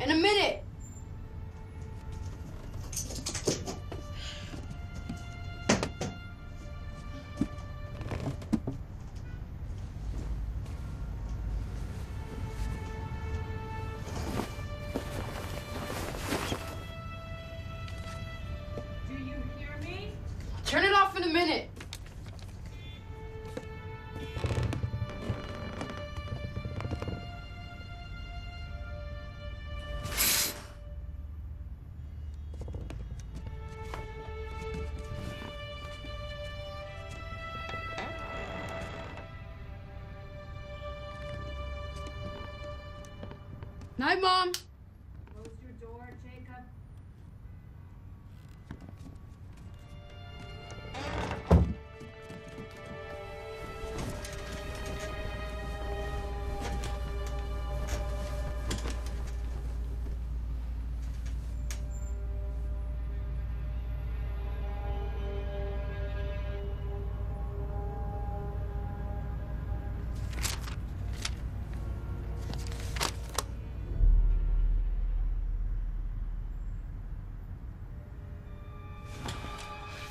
In a minute. Do you hear me? Turn it off in a minute. Night, Mom. Close your door, Jacob.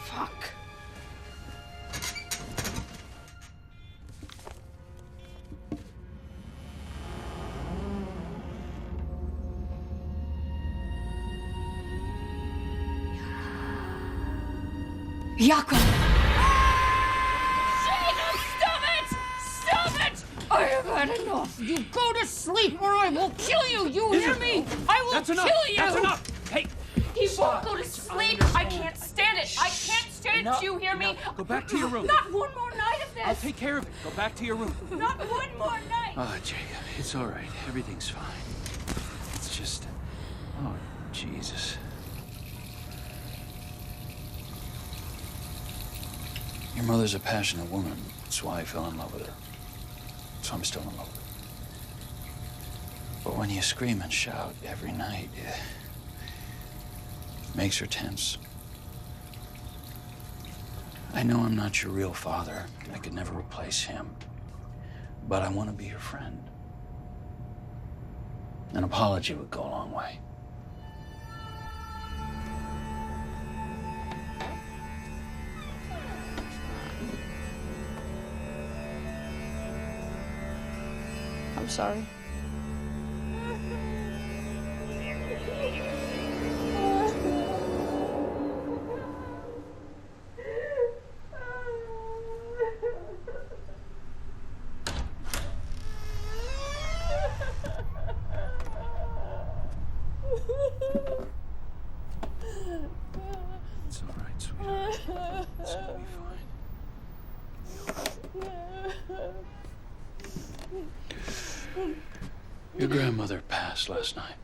Fuck. Jakob! Jacob, stop it! Stop it! I have had enough. You go to sleep or I will kill you. You hear me? I will kill you. That's enough. Hey, He won't go to sleep. I can't stand it. I can't stand it. You hear me? go back to your room. Not one more night of this. I'll take care of it. Go back to your room. Not one more night. Ah, Jacob, it's all right. Everything's fine. It's just... Oh, Jesus. Your mother's a passionate woman. That's why I fell in love with her. So I'm still in love with her. But when you scream and shout every night, it makes her tense. I know I'm not your real father. I could never replace him. But I want to be your friend. An apology would go a long way. I'm sorry. It's all right, sweetheart. It's gonna be fine. Your grandmother passed last night.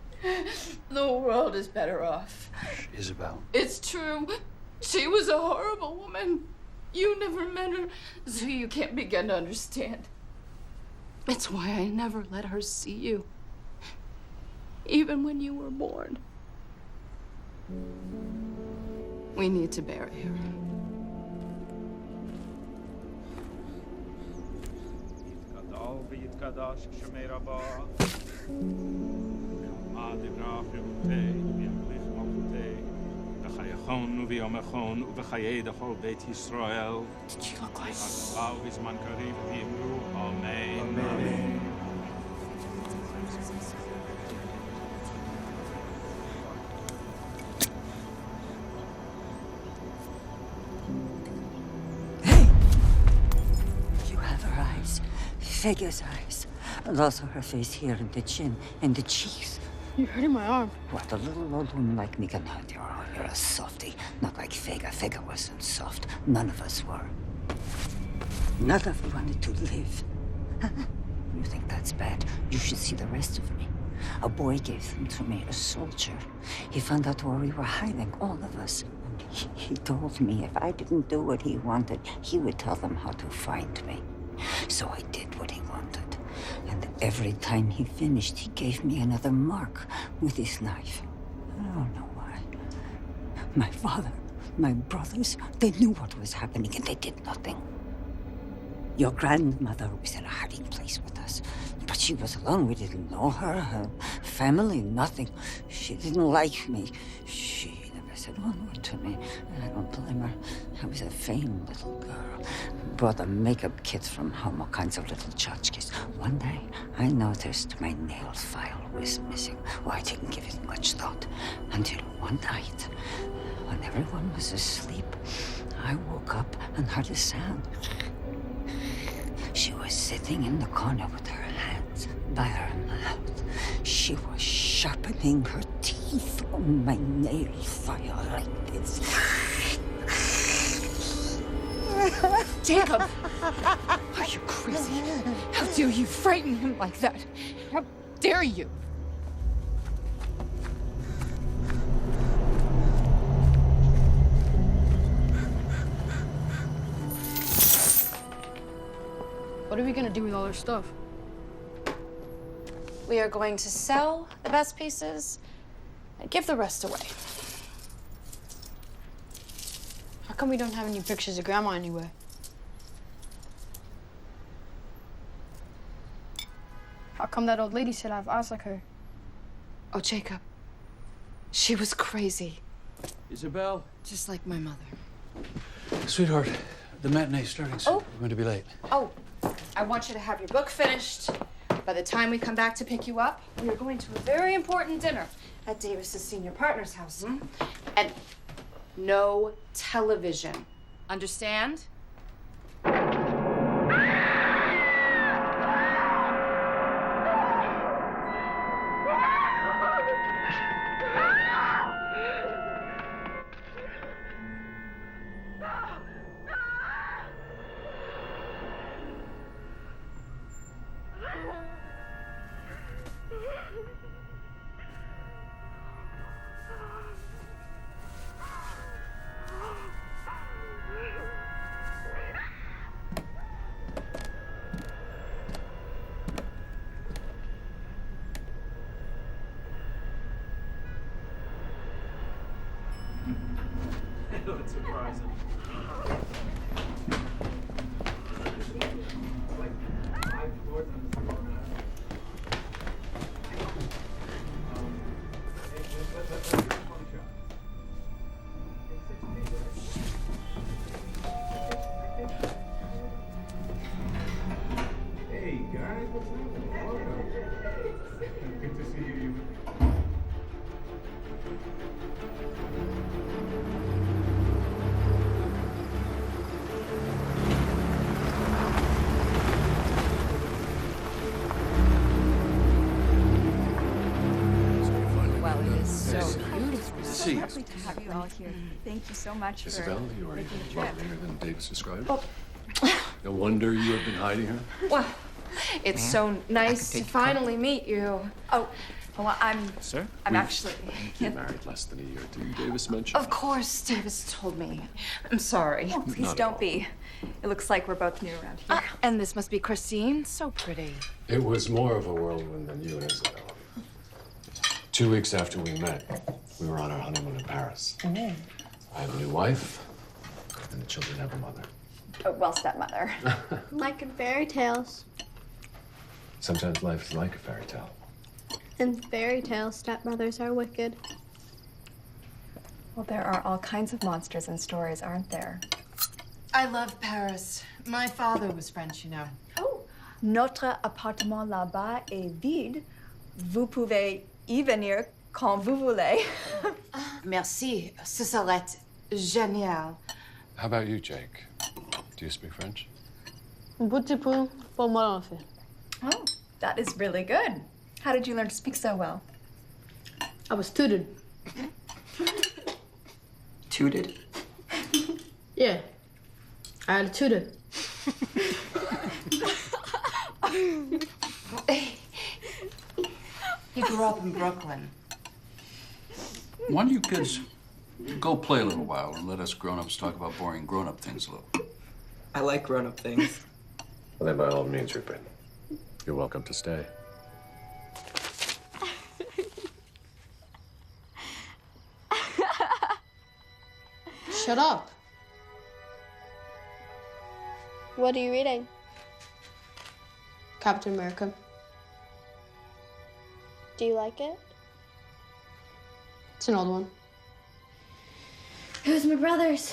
The world is better off. Isabel. It's true. She was a horrible woman. You never met her, so you can't begin to understand. It's why I never let her see you. Even when you were born. We need to bury her. Did she look like... Amen. You have her eyes. Figure's eyes. And also her face here and the chin and the cheeks. You're hurting my arm. What, a little old woman like me can hurt your arm. You're a softie. Not like Figure. Figure wasn't soft. None of us were. None of us wanted to live. You think that's bad? You should see the rest of me. A boy gave them to me, a soldier. He found out where we were hiding, all of us. And he told me if I didn't do what he wanted, he would tell them how to find me. So I did what he wanted. And every time he finished, he gave me another mark with his knife. I don't know why. My father, my brothers, they knew what was happening and they did nothing. Your grandmother was in a hiding place with us. But she was alone. We didn't know her family, nothing. She didn't like me. She never said one word to me. And I don't blame her. I was a vain little girl. Brought a makeup kit from home, all kinds of little tchotchkes. One day, I noticed my nail file was missing. Well, I didn't give it much thought until one night, when everyone was asleep, I woke up and heard a sound. She was sitting in the corner with her hands by her mouth. She was sharpening her teeth on my nail file like this. Jacob! Are you crazy? How dare you frighten him like that? How dare you? What are we gonna do with all our stuff? We are going to sell the best pieces and give the rest away. How come we don't have any pictures of Grandma anywhere? How come that old lady said I have eyes like her? Oh, Jacob. She was crazy. Isabel? Just like my mother. Sweetheart, the matinee's starting soon. Oh. We're going to be late. Oh, I want you to have your book finished. By the time we come back to pick you up, we are going to a very important dinner at Davis's senior partner's house. And no television. Understand? That's surprising. Hey guys, what's happening? Welcome. Good to see you. Well, it is so beautiful. See you. Lovely to have you all here. Thank you so much Isabel, for you are making even the trip. lovelier than Davis described. No wonder you have been hiding her. Well, it's so nice to finally meet you. Oh, well, I'm We actually. Been married less than a year. Didn't Davis mention? Of course, Davis told me. I'm sorry. Oh, please Not at don't all. be. It looks like we're both new around here. And this must be Christine. So pretty. It was more of a whirlwind than you and Isabel. 2 weeks after we met, we were on our honeymoon in Paris. I have a new wife, and the children have a mother. Oh, well, stepmother. Like in fairy tales. Sometimes life is like a fairy tale. In fairy tales, stepmothers are wicked. Well, there are all kinds of monsters in stories, aren't there? I love Paris. My father was French, you know. Oh, notre appartement là-bas est vide. Vous pouvez y venir quand vous voulez. Merci. Ce serait génial. How about you, Jake? Do you speak French? Un petit peu, pas mal en fait. Oh, that is really good. How did you learn to speak so well? I was tutored. Tooted? Yeah, I had a tutor. He grew up in Brooklyn. Why don't you kids go play a little while and let us grown-ups talk about boring grown-up things a little? I like grown-up things. Well, then by all means, Rupert. You're welcome to stay. Shut up. What are you reading? Captain America. Do you like it? It's an old one. It was my brother's.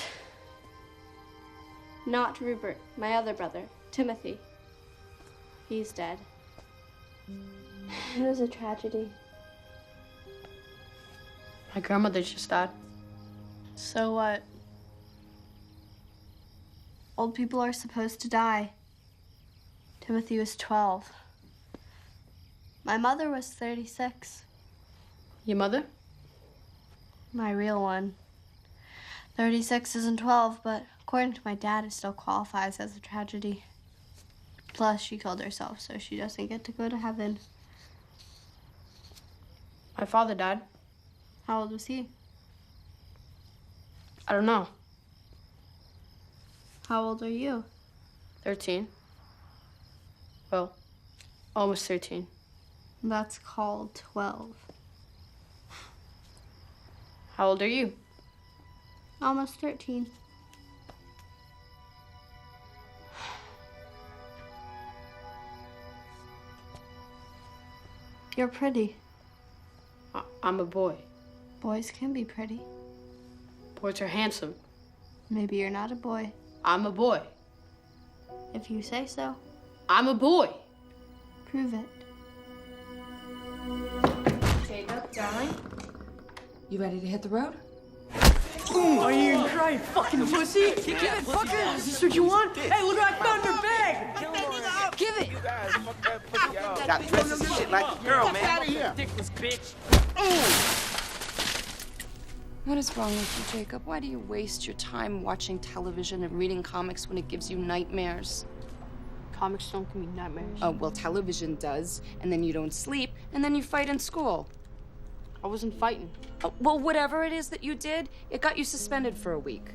Not Rupert, my other brother, Timothy. He's dead. It was a tragedy. My grandmother just died. So what? Old people are supposed to die. Timothy was 12. My mother was 36. Your mother? My real one. 36 isn't 12, but according to my dad, it still qualifies as a tragedy. Plus, she killed herself, so she doesn't get to go to heaven. My father died. How old was he? I don't know. How old are you? 13. Well, almost 13. That's called 12. How old are you? Almost 13. You're pretty. I'm a boy. Boys can be pretty. Boys are handsome. Maybe you're not a boy. I'm a boy. If you say so. I'm a boy. Prove it. Jacob, darling, you ready to hit the road? Are you gonna cry, fucking pussy? Give it, fucker! Is this what you want? Hey, look what I found in your bag! Give it! Got dresses and shit like a girl, man. Get out of here! Ridiculous bitch! What is wrong with you, Jacob? Why do you waste your time watching television and reading comics when it gives you nightmares? Comics don't give me nightmares. Oh, well, television does, and then you don't sleep, and then you fight in school. I wasn't fighting. Oh, well, whatever it is that you did, it got you suspended for a week.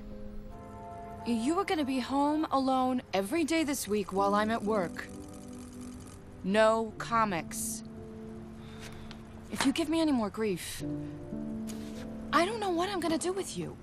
You are gonna be home alone every day this week while I'm at work. No comics. If you give me any more grief, I don't know what I'm gonna do with you.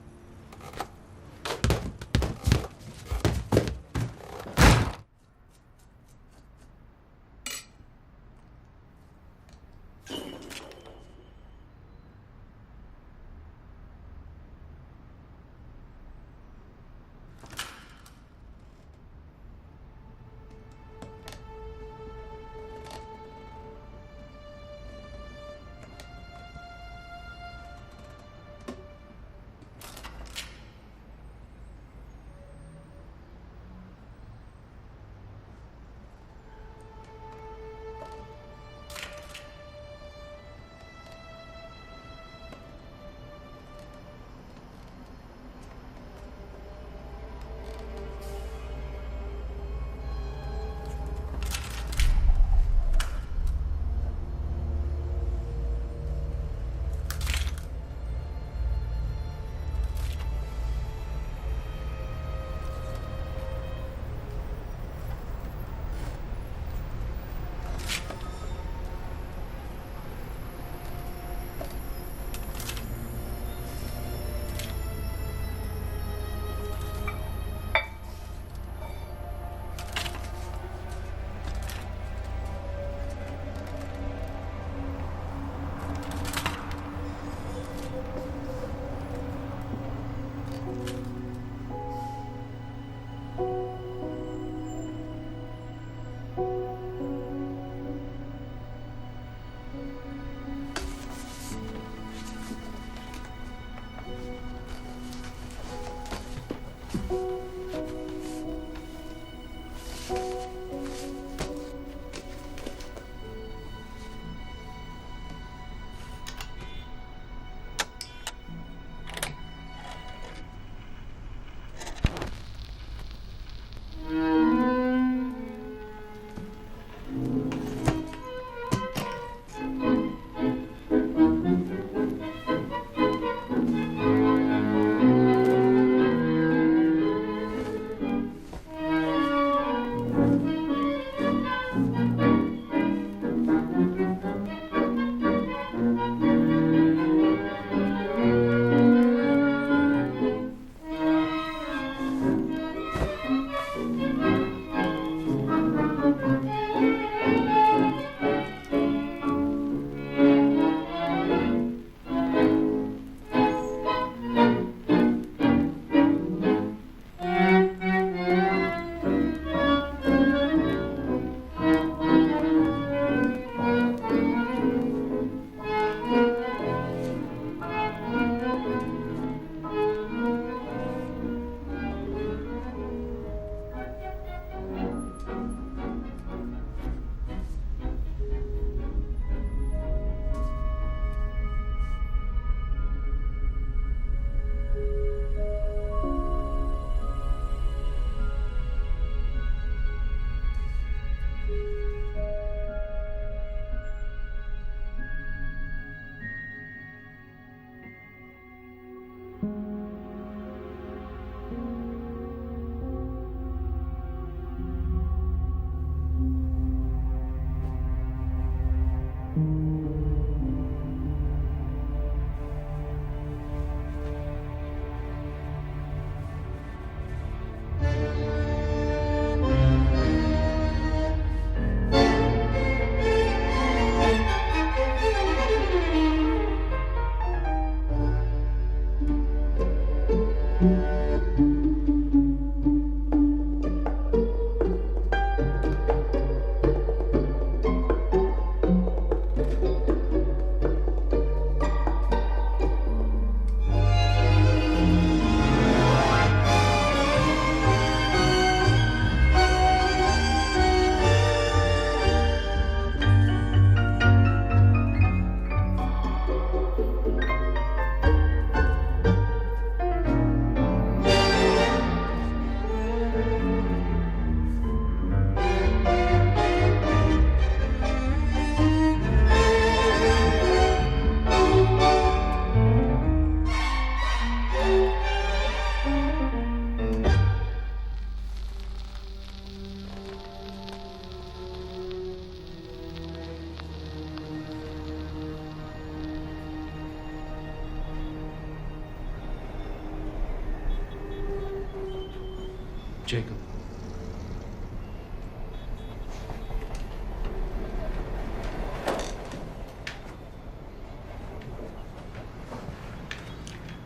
Jacob.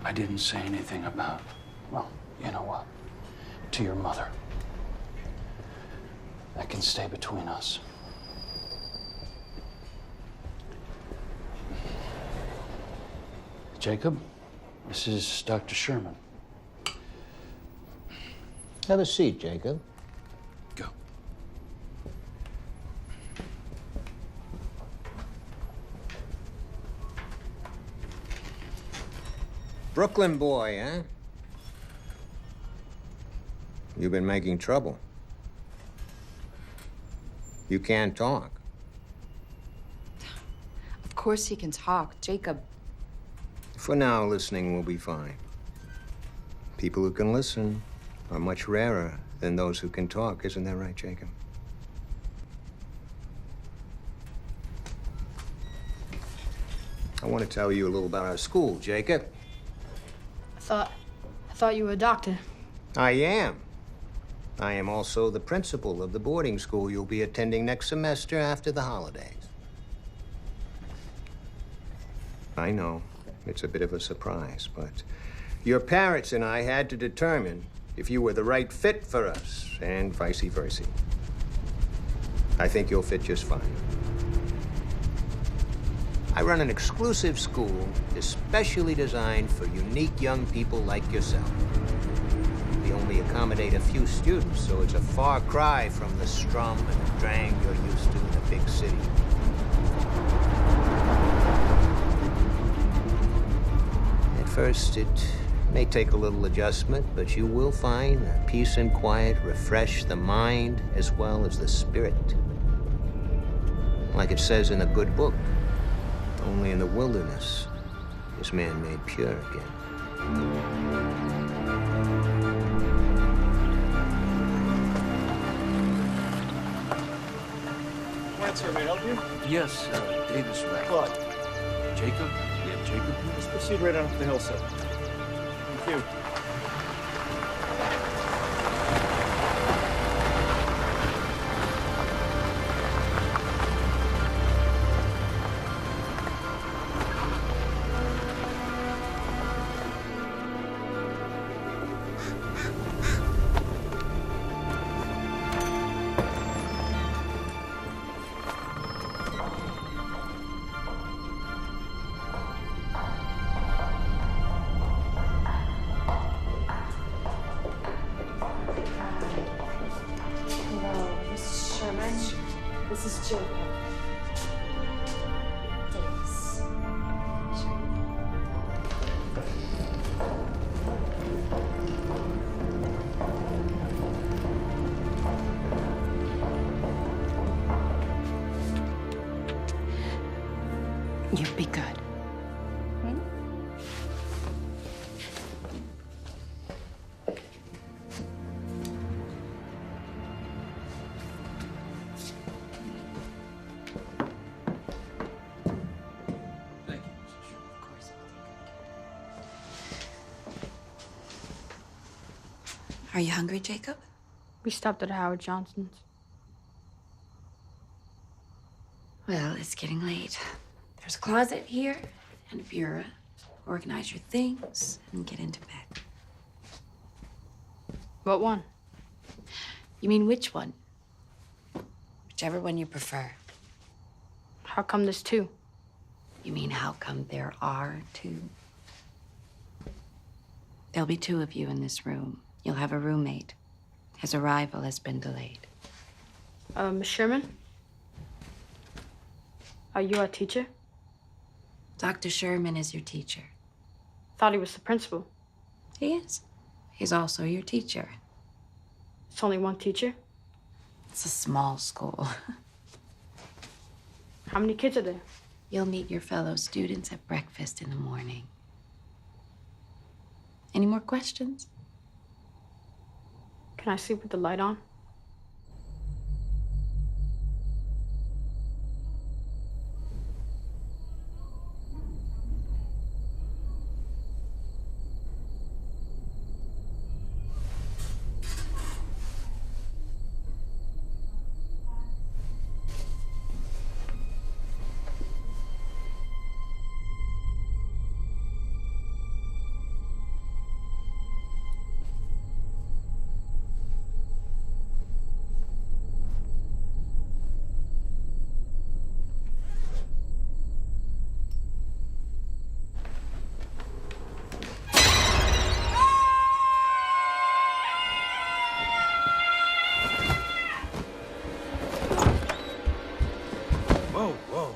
I didn't say anything about, well, you know what, to your mother. That can stay between us. Jacob, this is Dr. Sherman. Have a seat, Jacob. Go. Brooklyn boy, huh? You've been making trouble. You can't talk. Of course he can talk, Jacob. For now, listening will be fine. People who can listen are much rarer than those who can talk. Isn't that right, Jacob? I want to tell you a little about our school, Jacob. I thought you were a doctor. I am. I am also the principal of the boarding school you'll be attending next semester after the holidays. I know, it's a bit of a surprise, but your parents and I had to determine if you were the right fit for us, and vice versa. I think you'll fit just fine. I run an exclusive school especially designed for unique young people like yourself. We only accommodate a few students, so it's a far cry from the strum and drang you're used to in a big city. At first, it may take a little adjustment, but you will find that peace and quiet refresh the mind as well as the spirit. Like it says in a good book, only in the wilderness is man made pure again. Morning, sir. May I help you? Yes, Davis, right. Claude. Jacob? Yeah, Jacob. Let's proceed right on up the hill, sir. Thank you. This is Jacob. Davis. You be good. Are you hungry, Jacob? We stopped at Howard Johnson's. Well, it's getting late. There's a closet here and a bureau. Organize your things and get into bed. What one? You mean which one? Whichever one you prefer. How come there's two? You mean how come there are two? There'll be two of you in this room. You'll have a roommate. His arrival has been delayed. Miss Sherman? Are you our teacher? Dr. Sherman is your teacher. Thought he was the principal. He is. He's also your teacher. It's only one teacher? It's a small school. How many kids are there? You'll meet your fellow students at breakfast in the morning. Any more questions? Can I sleep with the light on? Whoa.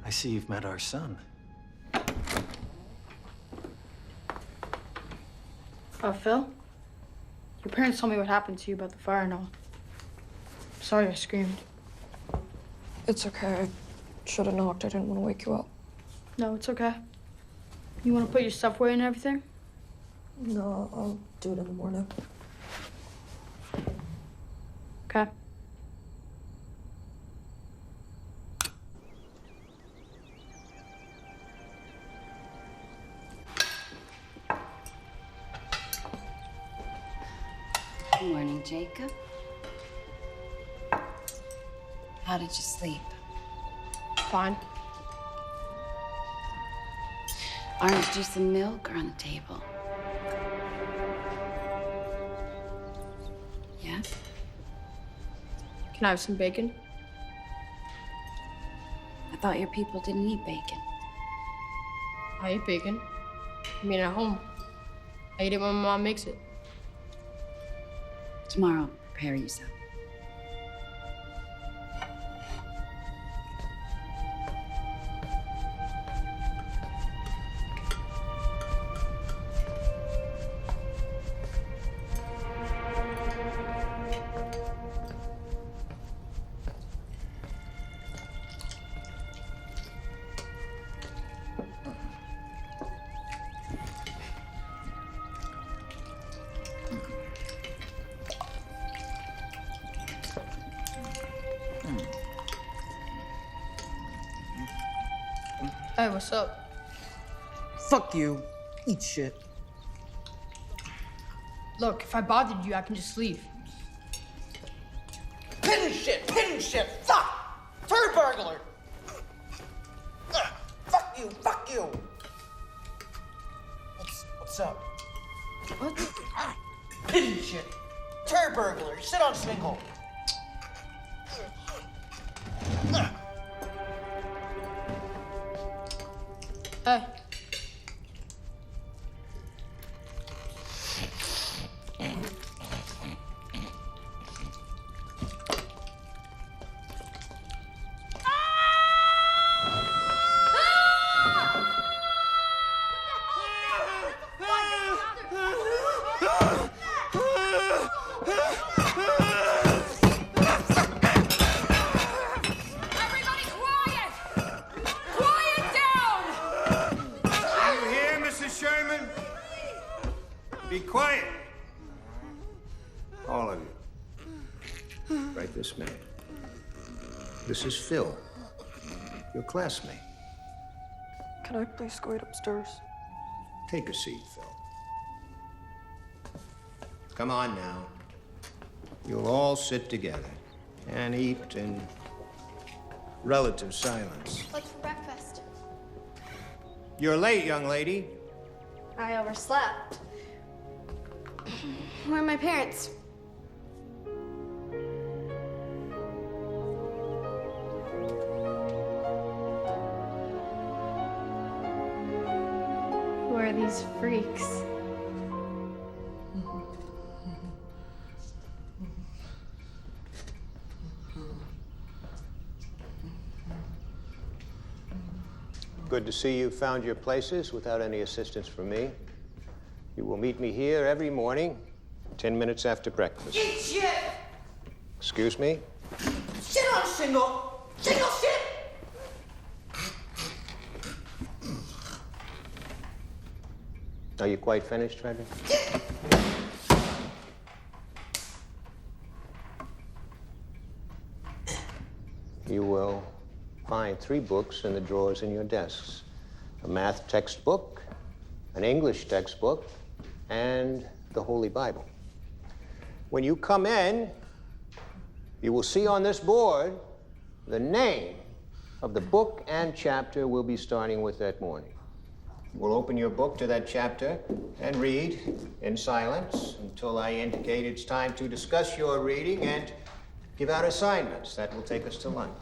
I see you've met our son. Phil? Your parents told me what happened to you about the fire and all. Sorry I screamed. It's okay. I should have knocked. I didn't want to wake you up. No, it's okay. You want to put your stuff away and everything? No, I'll do it in the morning. Okay. Good morning, Jacob. How did you sleep? Fine. Orange juice and milk are on the table. Yeah? Can I have some bacon? I thought your people didn't eat bacon. I eat bacon. I mean, at home. I eat it when my mom makes it. Tomorrow, prepare you some. Hey, what's up? Fuck you. Eat shit. Look, if I bothered you, I can just leave. Hidden shit. Fuck! Third burglar. Fuck you. What's up? What? Hidden shit. Turd burglar. Sit on single. Hey. Be quiet. All of you. Right this minute. This is Phil, your classmate. Can I please go wait upstairs? Take a seat, Phil. Come on now. You'll all sit together and eat in relative silence. What's for breakfast? You're late, young lady. I overslept. Where are my parents? Who are these freaks? Good to see you found your places without any assistance from me. You will meet me here every morning, 10 minutes after breakfast. Eat shit! Excuse me? Shit on shingle! Shingle shit! Are you quite finished, Frederick? You will find 3 books in the drawers in your desks. A math textbook, an English textbook, and the Holy Bible. When you come in, you will see on this board the name of the book and chapter we'll be starting with that morning. We'll open your book to that chapter and read in silence until I indicate it's time to discuss your reading and give out assignments. That will take us to lunch.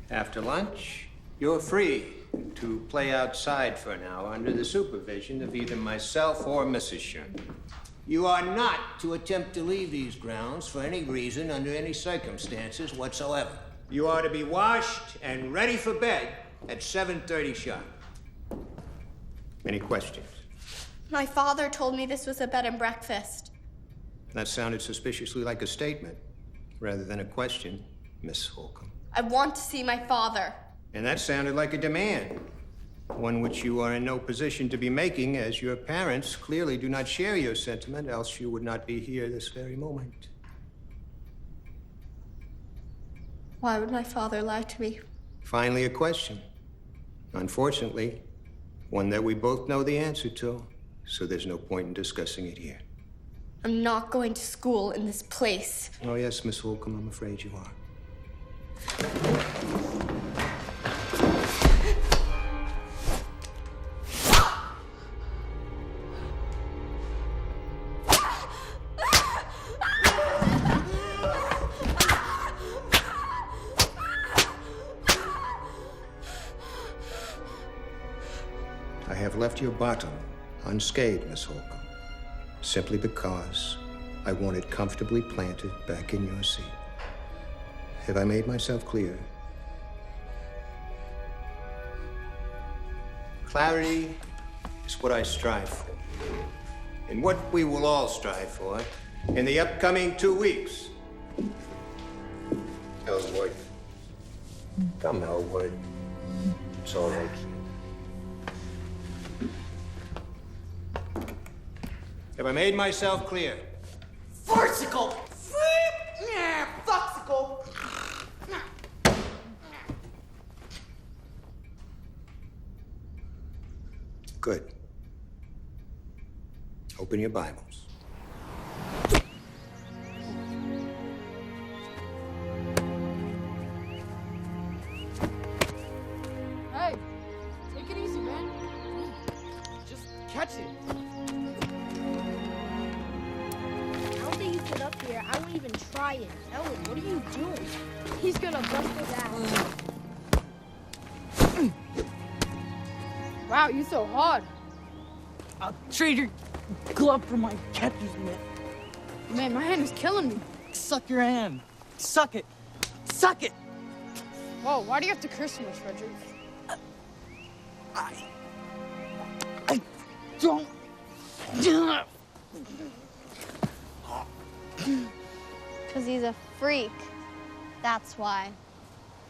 After lunch, you're free to play outside for an hour under the supervision of either myself or Mrs. Sherman. You are not to attempt to leave these grounds for any reason under any circumstances whatsoever. You are to be washed and ready for bed at 7:30 sharp. Any questions? My father told me this was a bed and breakfast. That sounded suspiciously like a statement rather than a question, Miss Holcomb. I want to see my father. And that sounded like a demand, one which you are in no position to be making, as your parents clearly do not share your sentiment, else you would not be here this very moment. Why would my father lie to me? Finally, a question. Unfortunately, one that we both know the answer to, so there's no point in discussing it here. I'm not going to school in this place. Oh, yes, Miss Holcomb, I'm afraid you are. I have left your bottom unscathed, Miss Holcomb, simply because I want it comfortably planted back in your seat. Have I made myself clear? Clarity is what I strive for, and what we will all strive for in the upcoming 2 weeks. Elwood. Come, Elwood. It's all right. Have I made myself clear? Farcical! Flip! Yeah, foxical! Good. Open your Bibles. Hey, take it easy, man. Just catch it. I don't think you get up here. I won't even try it. Ellen, what are you doing? He's gonna bust his ass. Wow, you so hard. I'll trade your glove for my catcher's mitt. Man, my hand is killing me. Suck your hand. Suck it. Suck it. Whoa, why do you have to curse so much, Frederick? I don't. Because he's a freak. That's why.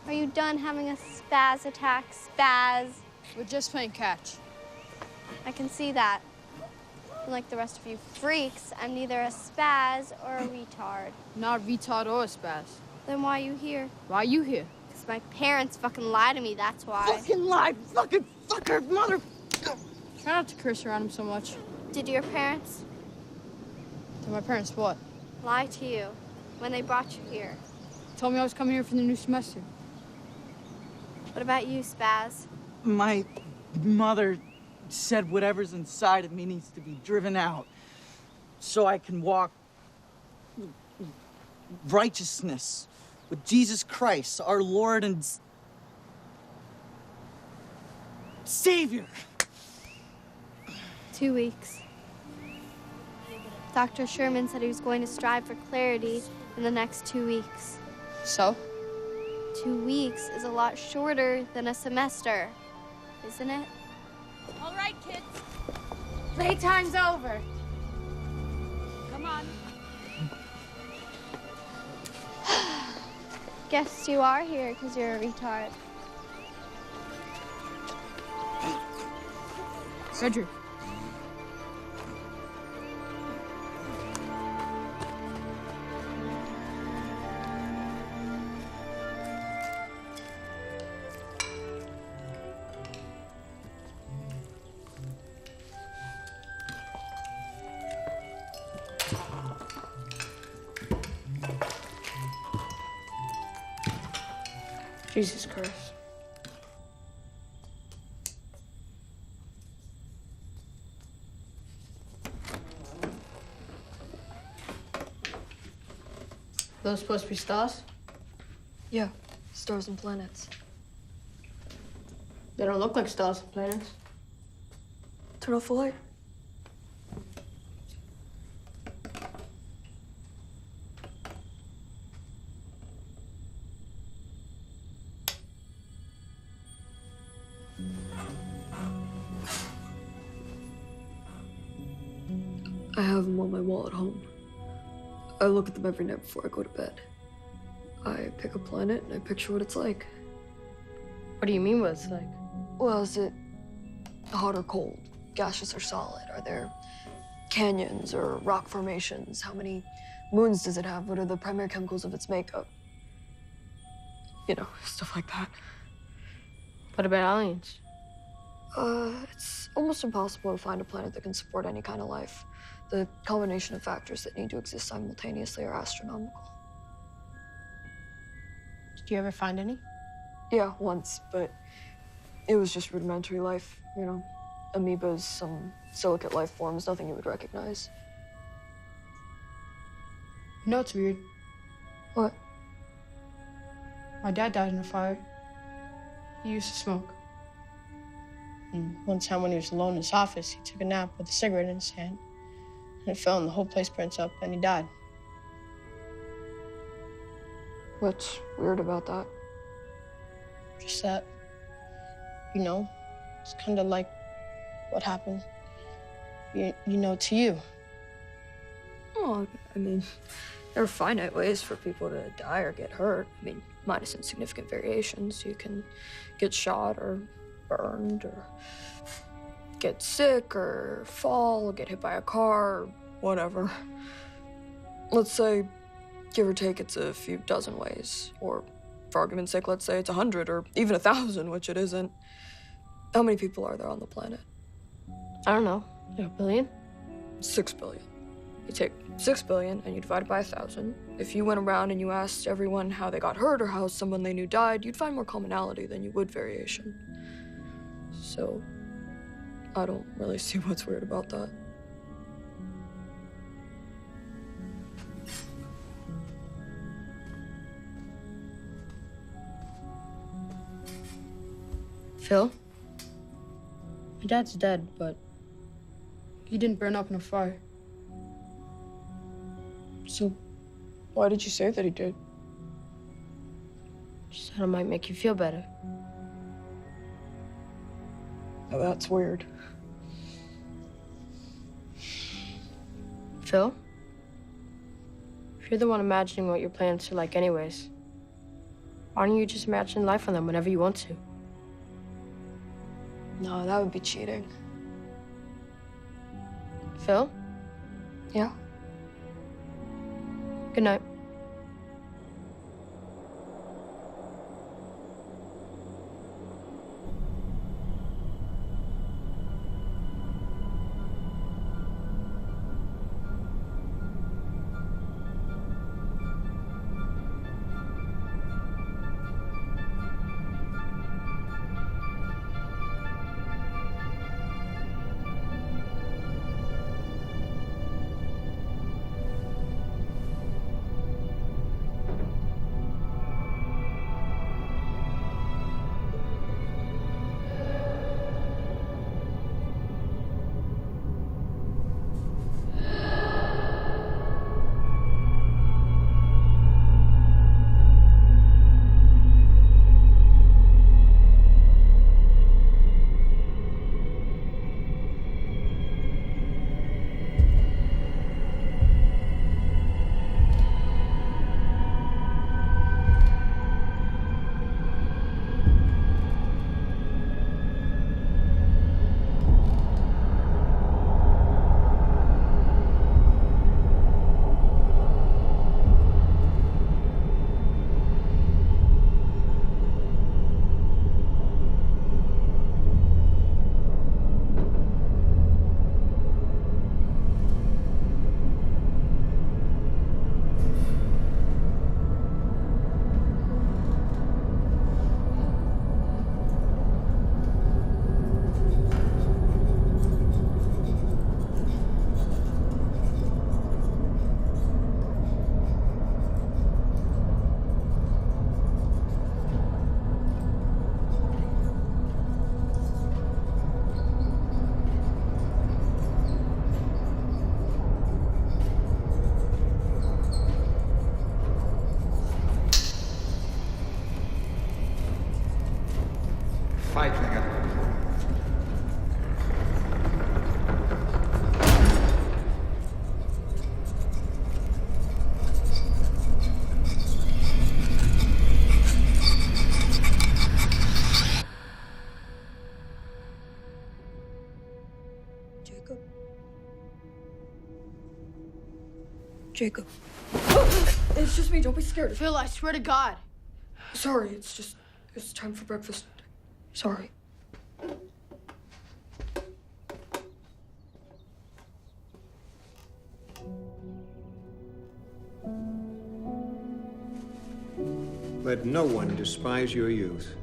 Are you done having a spaz attack? Spaz? We're just playing catch. I can see that. Unlike the rest of you freaks, I'm neither a spaz or a retard. Not a retard or a spaz. Then why are you here? Why are you here? Because my parents fucking lie to me, that's why. Fucking lie, fucking fucker, mother. Try not to curse around him so much. Did your parents? Did my parents what? Lie to you when they brought you here. Told me I was coming here for the new semester. What about you, Spaz? My Mother said whatever's inside of me needs to be driven out so I can walk righteousness with Jesus Christ, our Lord and Savior. 2 weeks. Dr. Sherman said he was going to strive for clarity in the next 2 weeks. So? 2 weeks is a lot shorter than a semester, isn't it? All right, kids. Playtime's over. Come on. Guess you are here because you're a retard. Cedric. Jesus Christ. Those supposed to be stars? Yeah, stars and planets. They don't look like stars and planets. Turn off the light. I have them on my wall at home. I look at them every night before I go to bed. I pick a planet and I picture what it's like. What do you mean what it's like? Well, is it hot or cold? Gaseous or solid? Are there canyons or rock formations? How many moons does it have? What are the primary chemicals of its makeup? You know, stuff like that. What about aliens? It's almost impossible to find a planet that can support any kind of life. The combination of factors that need to exist simultaneously are astronomical. Did you ever find any? Yeah, once, but it was just rudimentary life, you know. Amoebas, some silicate life forms, nothing you would recognize. You know, it's weird. What? My dad died in a fire. He used to smoke. And one time when he was alone in his office, he took a nap with a cigarette in his hand. And it fell and the whole place burnt up and he died. What's weird about that? Just that, you know, it's kind of like what happened, you know, to you. Well, I mean, there are finite ways for people to die or get hurt. I mean, minus insignificant variations. You can get shot or burned or get sick or fall or get hit by a car or whatever. Let's say, give or take, it's a few dozen ways. Or, for argument's sake, let's say it's 100 or even 1,000, which it isn't. How many people are there on the planet? I don't know. Like a billion? 6 billion. You take 6 billion and you divide it by 1,000. If you went around and you asked everyone how they got hurt or how someone they knew died, you'd find more commonality than you would variation. So, I don't really see what's weird about that. Phil? My dad's dead, but he didn't burn up in a fire. So, why did you say that he did? Just thought it might make you feel better. Oh, that's weird. Phil? If you're the one imagining what your planets are like anyways, why don't you just imagine life on them whenever you want to? No, that would be cheating. Phil? Yeah? Good night. Fight, Finger. Jacob. Jacob. It's just me. Don't be scared. Phil, I swear to God. Sorry, it's time for breakfast. Sorry. Let no one despise your youth,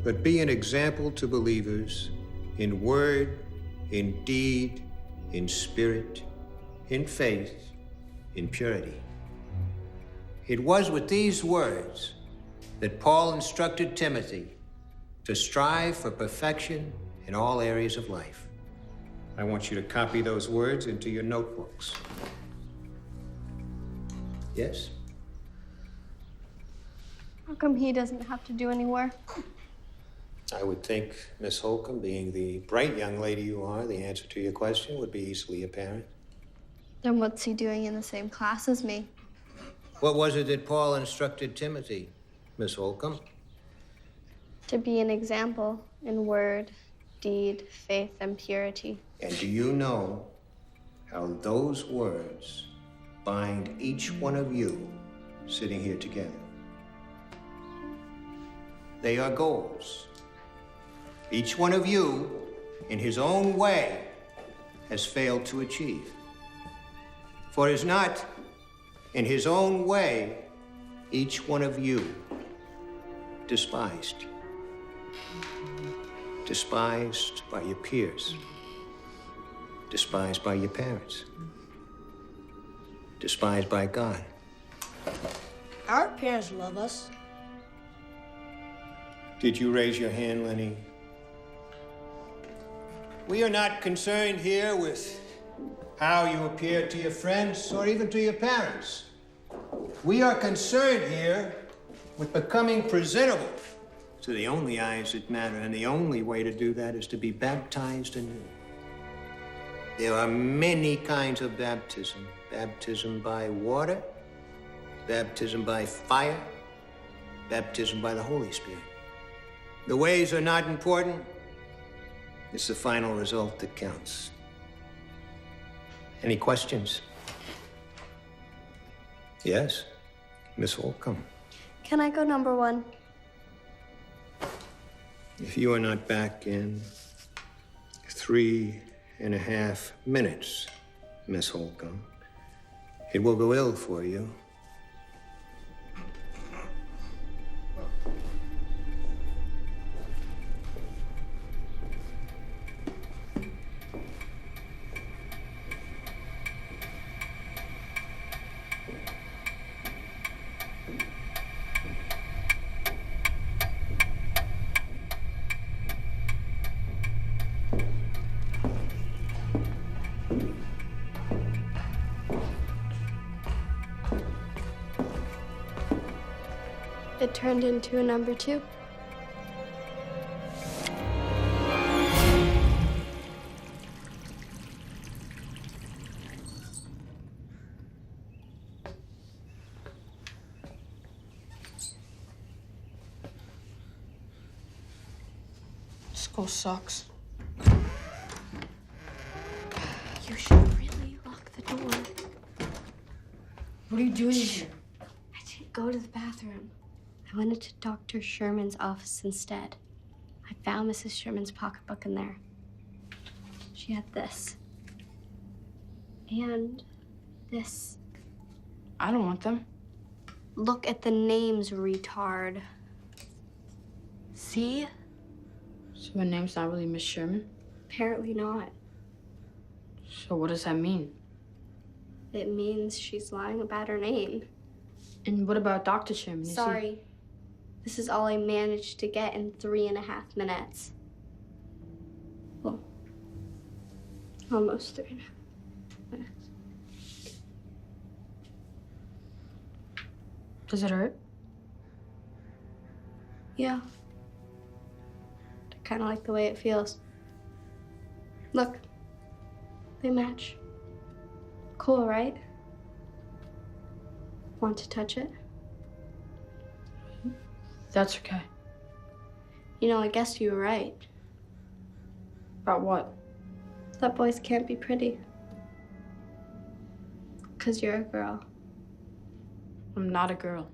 but be an example to believers in word, in deed, in spirit, in faith, in purity. It was with these words that Paul instructed Timothy to strive for perfection in all areas of life. I want you to copy those words into your notebooks. Yes? How come he doesn't have to do any work? I would think, Miss Holcomb, being the bright young lady you are, the answer to your question would be easily apparent. Then what's he doing in the same class as me? What was it that Paul instructed Timothy, Miss Holcomb? To be an example in word, deed, faith, and purity. And do you know how those words bind each one of you sitting here together? They are goals. Each one of you, in his own way, has failed to achieve. For it is not in his own way each one of you despised. Despised by your peers. Despised by your parents. Despised by God. Our parents love us. Did you raise your hand, Lenny? We are not concerned here with how you appear to your friends or even to your parents. We are concerned here with becoming presentable to the only eyes that matter, and the only way to do that is to be baptized anew. There are many kinds of baptism. Baptism by water, baptism by fire, baptism by the Holy Spirit. The ways are not important. It's the final result that counts. Any questions? Yes, Miss Holcomb. Can I go number 1? If you are not back in 3.5 minutes, Miss Holcomb, it will go ill for you. It turned into a number 2. School sucks. You should really lock the door. What are you doing in here? I didn't go to the bathroom. I went into Dr. Sherman's office instead. I found Mrs. Sherman's pocketbook in there. She had this. And this. I don't want them. Look at the names, retard. See? So my name's not really Miss Sherman? Apparently not. So what does that mean? It means she's lying about her name. And what about Dr. Sherman? Sorry. This is all I managed to get in 3.5 minutes. Well, almost 3.5 minutes. Does it hurt? Yeah. kind of like the way it feels. Look, they match. Cool, right? Want to touch it? That's okay. You know, I guess you were right. About what? That boys can't be pretty. 'Cause you're a girl. I'm not a girl.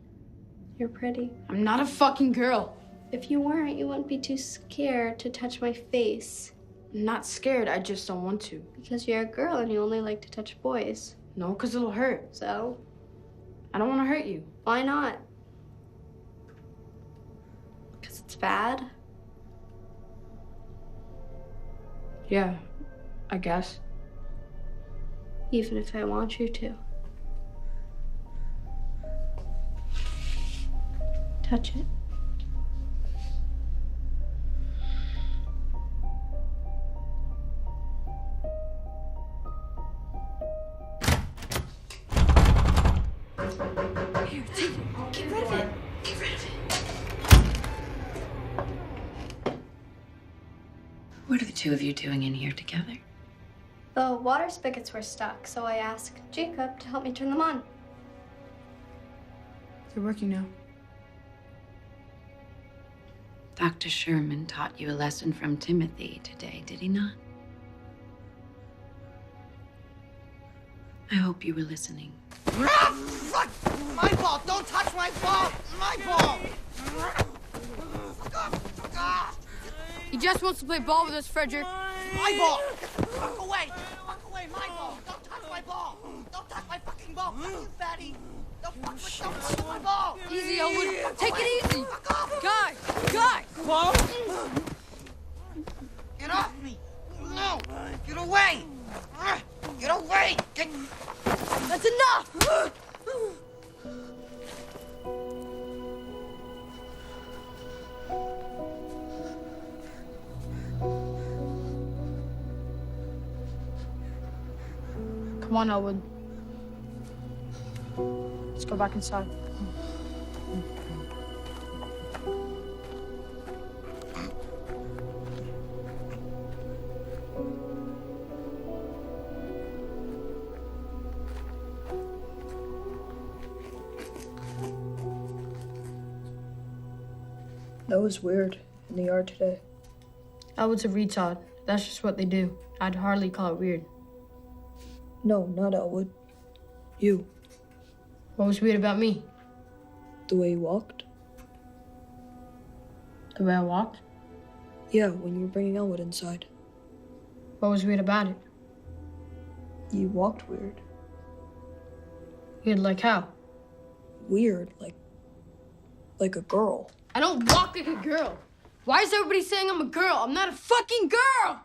You're pretty. I'm not a fucking girl. If you weren't, you wouldn't be too scared to touch my face. I'm not scared, I just don't want to. Because you're a girl and you only like to touch boys. No, 'cause it'll hurt. So? I don't want to hurt you. Why not? 'Cause it's bad? Yeah, I guess. Even if I want you to. Touch it. Here, take it. Get rid of it. Get rid of it. What are the two of you doing in here together? The water spigots were stuck, so I asked Jacob to help me turn them on. They're working now. Dr. Sherman taught you a lesson from Timothy today, did he not? I hope you were listening. Fuck! My ball! Don't touch my ball! My ball! He just wants to play ball with us, Frederick. My ball! Walk away! Walk away! My ball! Don't touch my ball! Don't touch my fucking ball! Fuck you, fatty! Don't touch my ball! Easy, Elwood. Take it easy. Fuck off! Guy! Ball? Get off me! No! Get away! Get away! Get... That's enough! Come on, Elwood. Let's go back inside. That was weird in the yard today. Elwood's a retard. That's just what they do. I'd hardly call it weird. No, not Elwood. You. What was weird about me? The way you walked? The way I walked? Yeah, when you were bringing Elwood inside. What was weird about it? You walked weird. Weird like how? Weird, like a girl. I don't walk like a girl. Why is everybody saying I'm a girl? I'm not a fucking girl!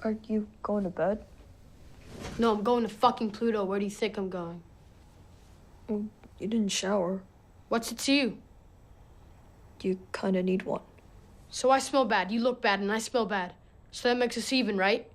Are you going to bed? No, I'm going to fucking Pluto. Where do you think I'm going? You didn't shower. What's it to you? You kind of need one. So I smell bad, you look bad, and I smell bad. So that makes us even, right?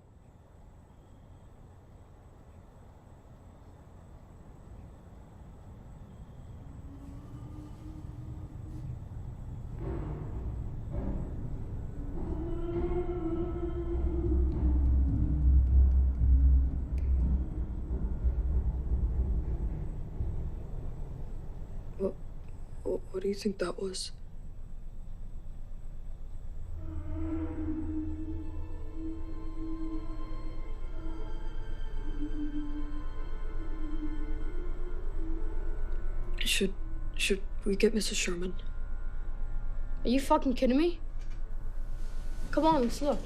What do you think that was? Should we get Mrs. Sherman? Are you fucking kidding me? Come on, let's look.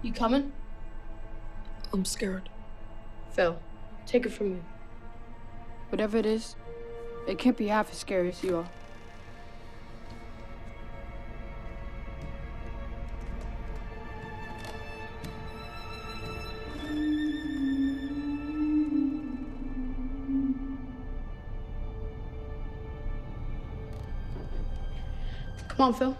You coming? I'm scared. Phil, take it from me. Whatever it is, it can't be half as scary as you are. Come on, Phil.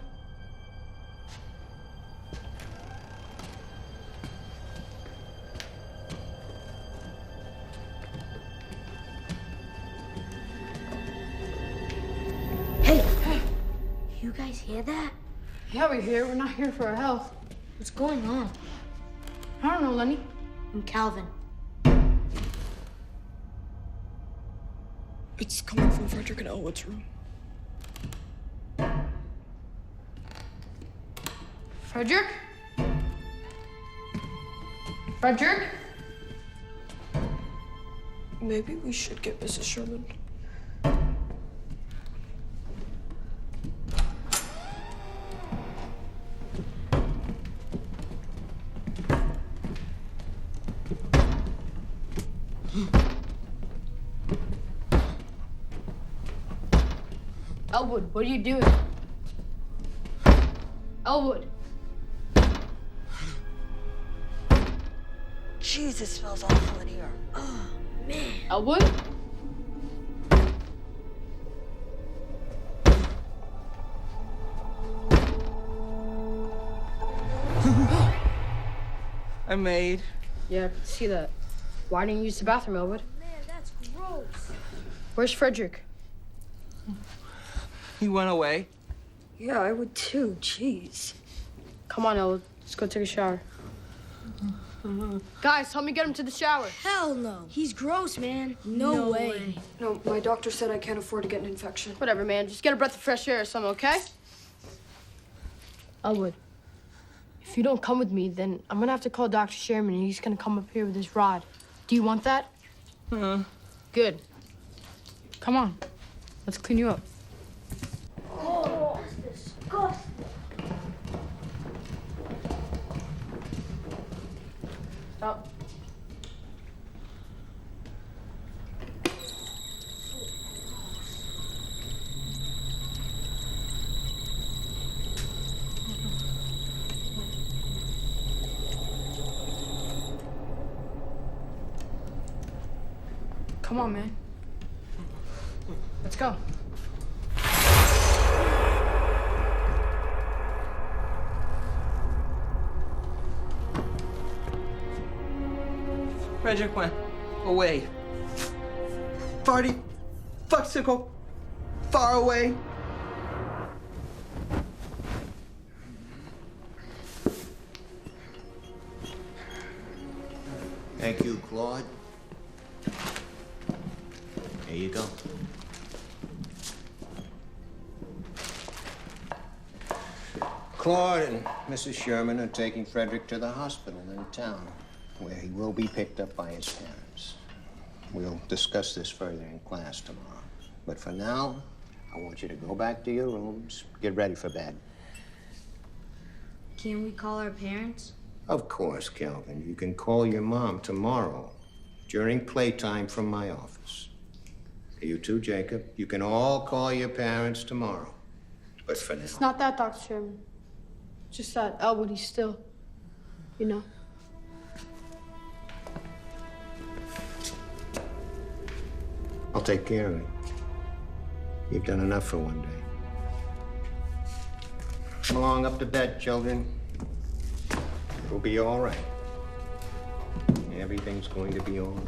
guys hear that? Yeah, we're here. We're not here for our health. What's going on? I don't know, Lenny. I'm Calvin. It's coming from Frederick and Elwood's room. Frederick? Frederick? Maybe we should get Mrs. Sherman. Elwood, what are you doing? Elwood. Jesus, smells awful in here. Oh, man. Elwood? I made. Yeah, I can see that. Why didn't you use the bathroom, Elwood? Man, that's gross. Where's Frederick? He went away. Yeah, I would too. Jeez. Come on, Elwood. Let's go take a shower. Guys, help me get him to the shower. Hell no. He's gross, man. No way. No, my doctor said I can't afford to get an infection. Whatever, man. Just get a breath of fresh air or something, okay? Elwood, if you don't come with me, then I'm gonna have to call Dr. Sherman and he's gonna come up here with his rod. Do you want that? Good. Come on. Let's clean you up. Oh, that's disgusting. Stop. Come on, man. Let's go. Frederick went away. Farty, fuxicle, far away. Thank you, Claude. Here you go. Claude and Mrs. Sherman are taking Frederick to the hospital in town, where he will be picked up by his parents. We'll discuss this further in class tomorrow. But for now, I want you to go back to your rooms, get ready for bed. Can we call our parents? Of course, Calvin. You can call your mom tomorrow during playtime from my office. You too, Jacob. You can all call your parents tomorrow. But for now... It's not that, Dr. Sherman. Just that Elwood, he's still, you know. I'll take care of it. You've done enough for one day. Come along up to bed, children. It'll be all right. Everything's going to be all right.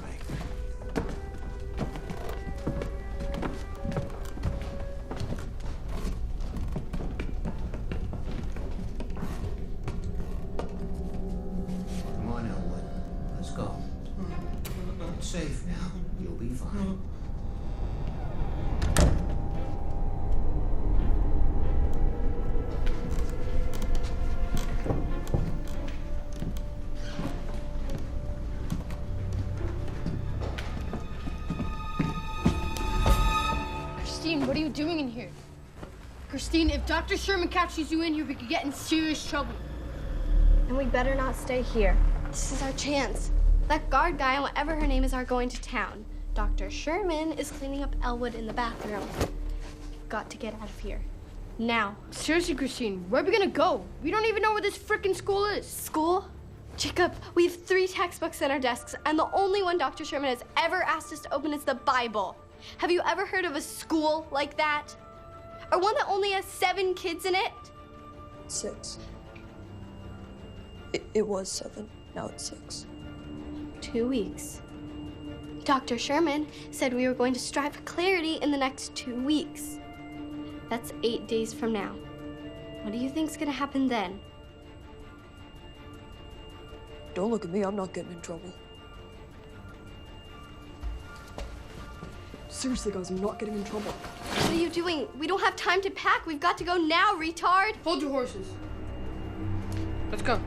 Come on, Elwood. Let's go. It's safe now. You'll be fine. Christine, what are you doing in here? Christine, if Dr. Sherman catches you in here, we could get in serious trouble. And we better not stay here. This is our chance. That guard guy and whatever her name is are going to town. Dr. Sherman is cleaning up Elwood in the bathroom. Got to get out of here. Now. Seriously, Christine, where are we gonna go? We don't even know where this frickin' school is. School? Jacob, we have 3 textbooks in our desks, and the only one Dr. Sherman has ever asked us to open is the Bible. Have you ever heard of a school like that? Or one that only has 7 kids in it? 6. It was 7. Now it's 6. 2 weeks. Dr. Sherman said we were going to strive for clarity in the next 2 weeks. That's 8 days from now. What do you think's gonna happen then? Don't look at me, I'm not getting in trouble. Seriously, guys, I'm not getting in trouble. What are you doing? We don't have time to pack. We've got to go now, retard. Hold your horses. Let's go.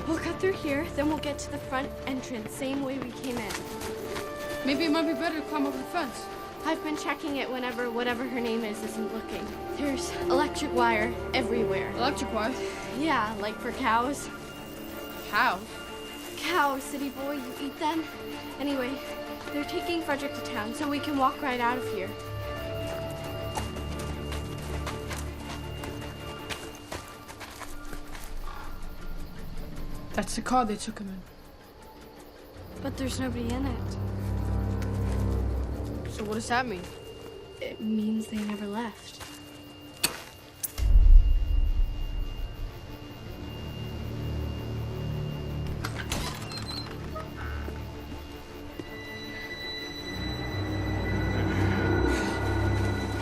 We'll cut through here, then we'll get to the front entrance, same way we came in. Maybe it might be better to climb over the fence. I've been checking it whenever whatever her name is isn't looking. There's electric wire everywhere. Electric wire? Yeah, like for cows. Cows? Cows, city boy, you eat them? Anyway, they're taking Frederick to town, so we can walk right out of here. That's the car they took him in. But there's nobody in it. So what does that mean? It means they never left.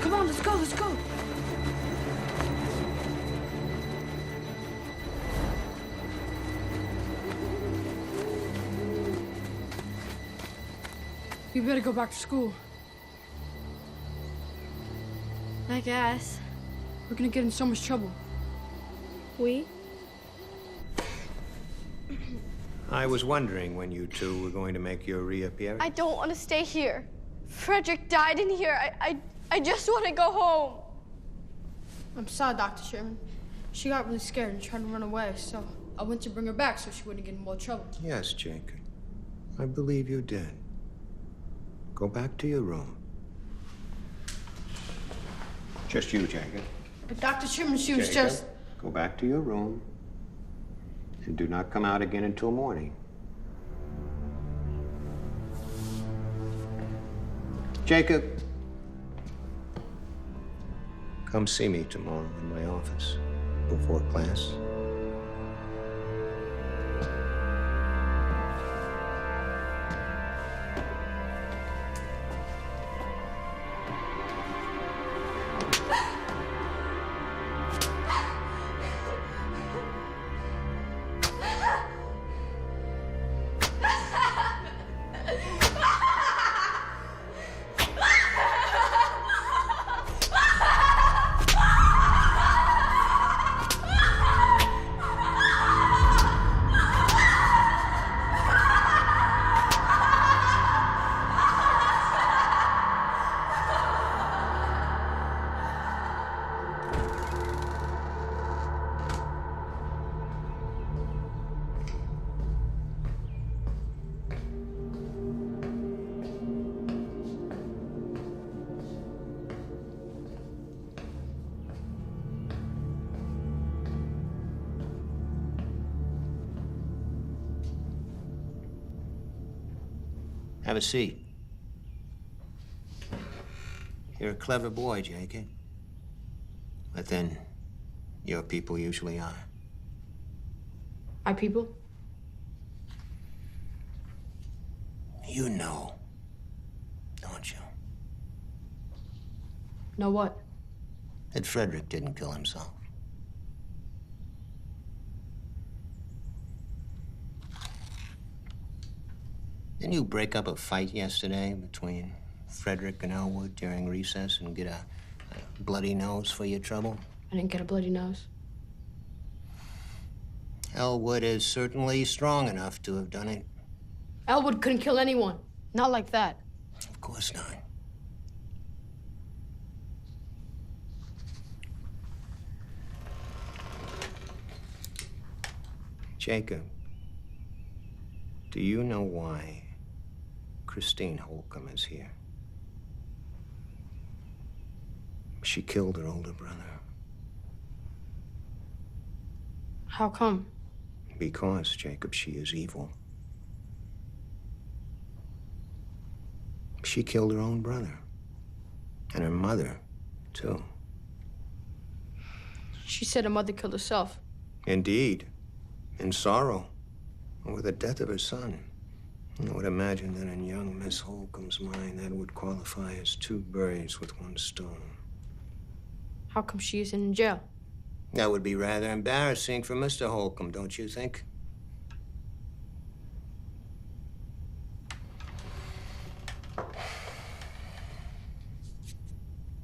Come on, let's go, let's go. You better go back to school. I guess. We're gonna get in so much trouble. We? I was wondering when you two were going to make your reappearance. I don't want to stay here. Frederick died in here. I just want to go home. I'm sorry, Dr. Sherman. She got really scared and tried to run away, so I went to bring her back so she wouldn't get in more trouble. Yes, Jacob. I believe you did. Go back to your room. Just you, Jacob. But Dr. Sherman, she was Jacob, just... Go back to your room and do not come out again until morning. Jacob, come see me tomorrow in my office before class. Have a seat. You're a clever boy, Jacob. But then, your people usually are. Our people? You know, don't you? Know what? That Frederick didn't kill himself. Didn't you break up a fight yesterday between Frederick and Elwood during recess and get a bloody nose for your trouble? I didn't get a bloody nose. Elwood is certainly strong enough to have done it. Elwood couldn't kill anyone. Not like that. Of course not. Jacob, do you know why Christine Holcomb is here? She killed her older brother. How come? Because, Jacob, she is evil. She killed her own brother. And her mother, too. She said her mother killed herself. Indeed. In sorrow over the death of her son. I would imagine that in young Miss Holcomb's mind, that would qualify as 2 birds with 1 stone. How come she isn't in jail? That would be rather embarrassing for Mr. Holcomb, don't you think?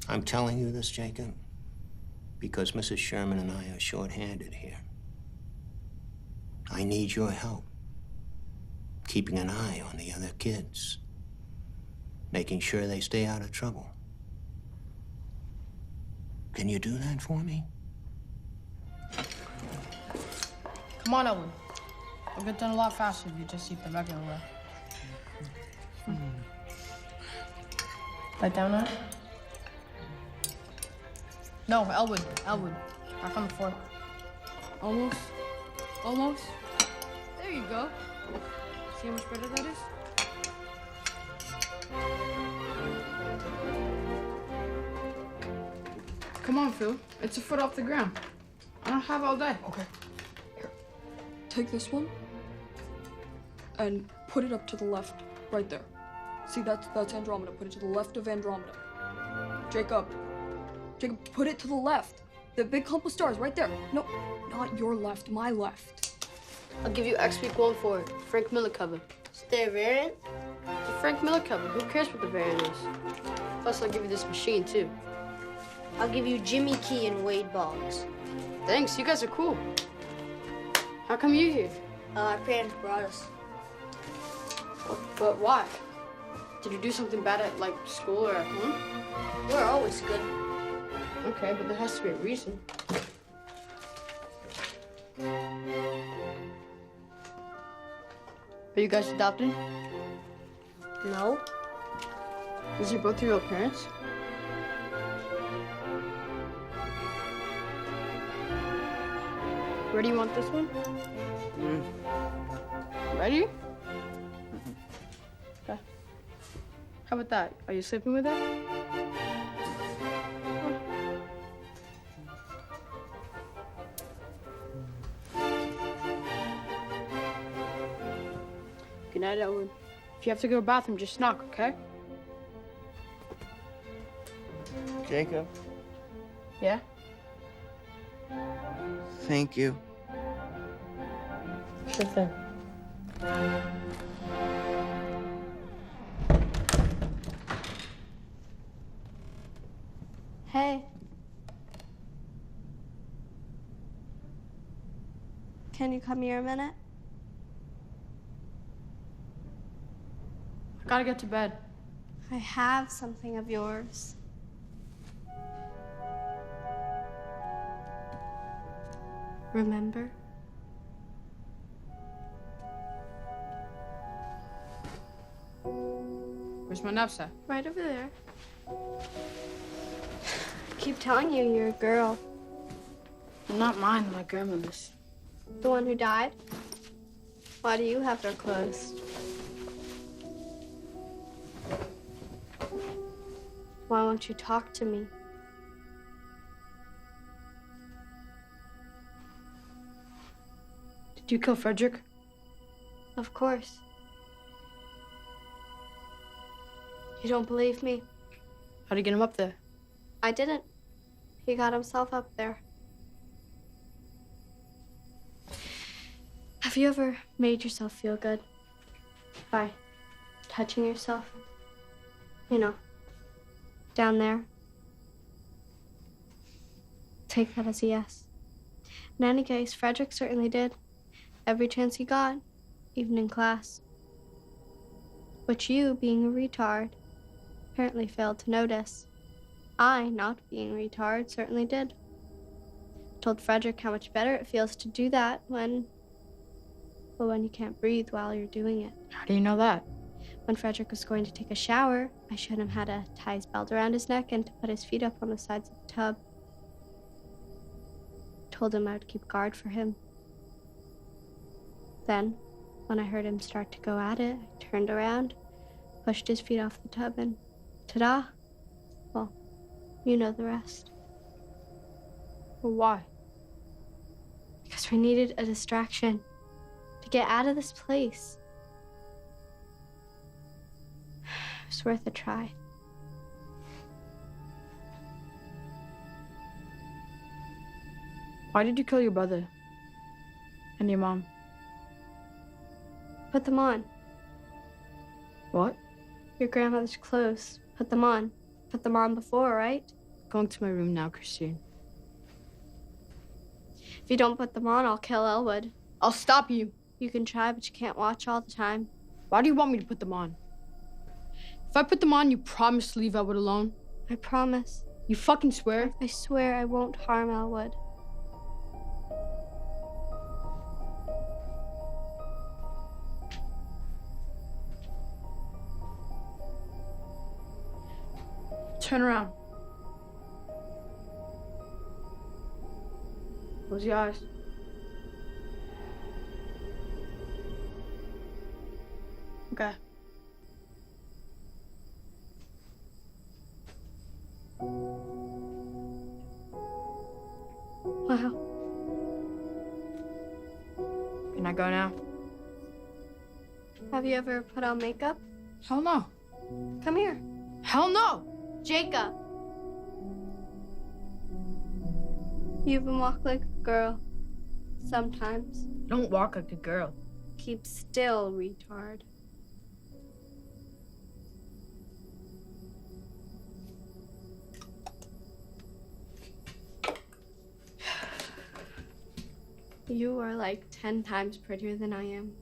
I'm telling you this, Jacob, because Mrs. Sherman and I are short-handed here. I need your help, keeping an eye on the other kids, making sure they stay out of trouble. Can you do that for me? Come on, Elwood. It'll get done a lot faster if you just eat the regular way. Bite down on it? No, Elwood. Back on the fork. Almost. Almost. There you go. See how much better that is? Come on, Phil. It's a foot off the ground. I don't have all day. Okay. Here. Take this one and put it up to the left, right there. See, that's Andromeda. Put it to the left of Andromeda. Jacob, put it to the left. The big clump of stars, right there. No, not your left, my left. I'll give you X week 1 for it. Frank Miller cover. Is there a variant? The Frank Miller cover. Who cares what the variant is? Plus, I'll give you this machine, too. I'll give you Jimmy Key and Wade Boggs. Thanks, you guys are cool. How come you're here? Our parents brought us. But why? Did you do something bad at, like, school or at home? We're always good. Okay, but there has to be a reason. Are you guys adopted? No. These are both your real parents? Where do you want this one? Ready? Okay. How about that? Are you sleeping with it? Good night, Elwood. If you have to go to the bathroom, just knock, okay? Jacob, Yeah? thank you. Sure thing. Hey. Can you come here a minute? I gotta get to bed. I have something of yours. Remember? Where's my knapsack? Right over there. I keep telling you you're a girl. Not mine, my grandmother's. The one who died? Why do you have her clothes? Why won't you talk to me? Did you kill Frederick? Of course. You don't believe me? How'd you get him up there? I didn't. He got himself up there. Have you ever made yourself feel good by touching yourself? You know, down there. Take that as a yes. In any case, Frederick certainly did. Every chance he got, even in class. But you, being a retard, apparently failed to notice. I, not being a retard, certainly did. Told Frederick how much better it feels to do that when you can't breathe while you're doing it. How do you know that? When Frederick was going to take a shower, I showed him how to tie his belt around his neck and to put his feet up on the sides of the tub. Told him I would keep guard for him. Then, when I heard him start to go at it, I turned around, pushed his feet off the tub, and ta-da! Well, you know the rest. Well, why? So I needed a distraction to get out of this place. It was worth a try. Why did you kill your brother? And your mom? Put them on. What? Your grandmother's clothes. Put them on. Put them on before, right? Going to my room now, Christine. If you don't put them on, I'll kill Elwood. I'll stop you. You can try, but you can't watch all the time. Why do you want me to put them on? If I put them on, you promise to leave Elwood alone? I promise. You fucking swear? I swear I won't harm Elwood. Turn around. Close your eyes. Okay. Wow. Can I go now? Have you ever put on makeup? Hell no. Come here. Hell no! Jacob. You even walk like a girl. Sometimes. Don't walk like a girl. Keep still, retard. You are like 10 times prettier than I am.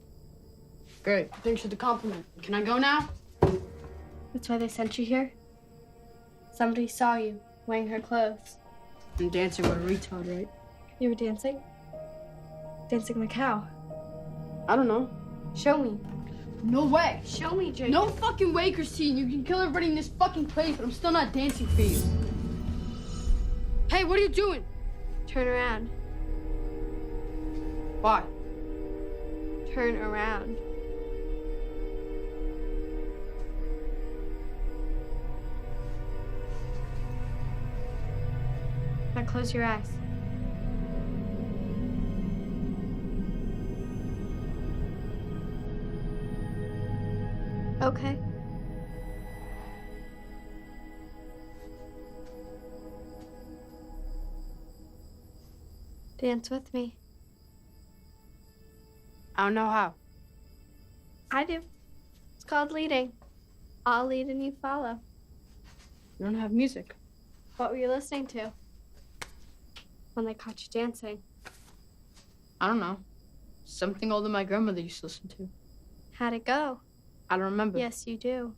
Great. Thanks for the compliment. Can I go now? That's why they sent you here? Somebody saw you wearing her clothes. I'm dancing with a retard, right? You were dancing? Dancing like how? I don't know. Show me. No way. Show me, Jacob. No fucking way, Christine. You can kill everybody in this fucking place, but I'm still not dancing for you. Hey, what are you doing? Turn around. Why? Turn around. Now close your eyes. Okay. Dance with me. I don't know how. I do. It's called leading. I'll lead and you follow. You don't have music. What were you listening to when they caught you dancing? I don't know. Something older my grandmother used to listen to. How'd it go? I don't remember. Yes, you do.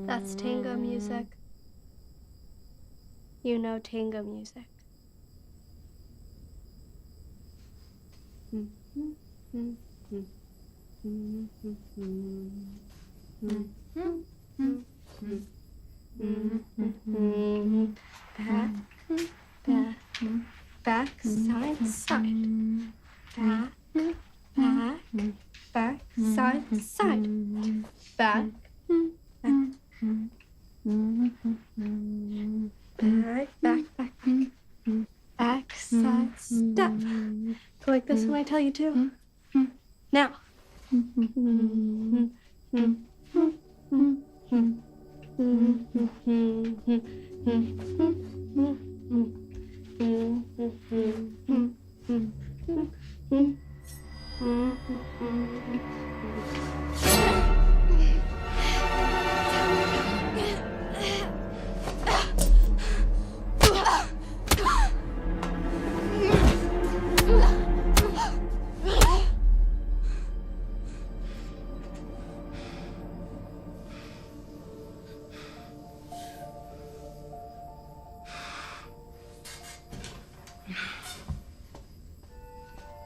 That's tango music. You know tango music. Back, side, side. Back, side, side. Back, back, side, step. Go like this when I tell you to. Now.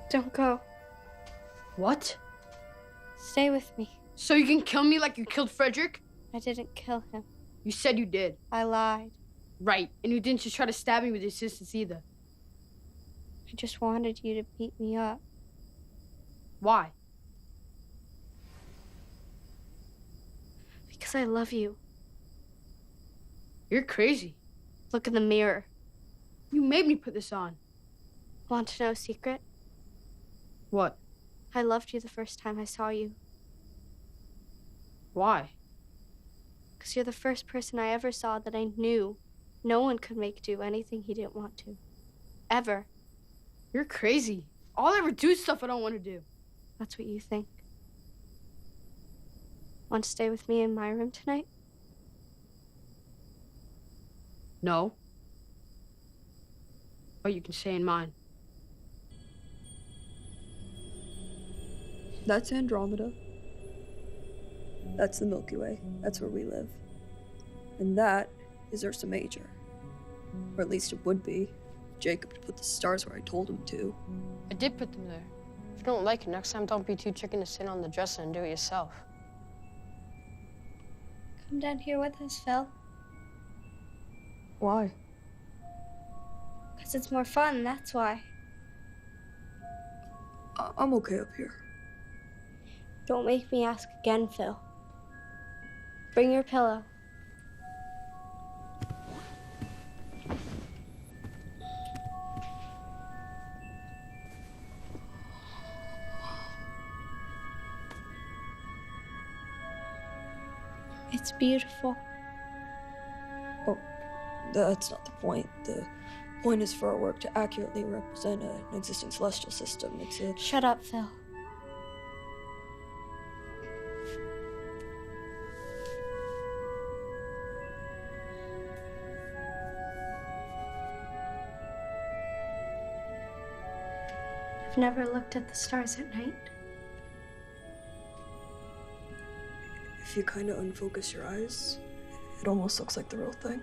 Don't go. What? Stay with me. So you can kill me like you killed Frederick? I didn't kill him. You said you did. I lied. Right. And you didn't just try to stab me with your sisters either. I just wanted you to beat me up. Why? Because I love you. You're crazy. Look in the mirror. You made me put this on. Want to know a secret? What? I loved you the first time I saw you. Why? Because you're the first person I ever saw that I knew no one could make do anything he didn't want to. Ever. You're crazy. I'll ever do stuff I don't want to do. That's what you think. Want to stay with me in my room tonight? No. But you can stay in mine. That's Andromeda. That's the Milky Way. That's where we live. And that is Ursa Major. Or at least it would be. Jacob put the stars where I told him to. I did put them there. If you don't like it, next time don't be too chicken to sit on the dresser and do it yourself. Come down here with us, Phil. Why? Because it's more fun, that's why. I'm okay up here. Don't make me ask again, Phil. Bring your pillow. It's beautiful. Oh, that's not the point. The point is for our work to accurately represent an existing celestial system. It's a... Shut up, Phil. I've never looked at the stars at night. If you kind of unfocus your eyes, it almost looks like the real thing.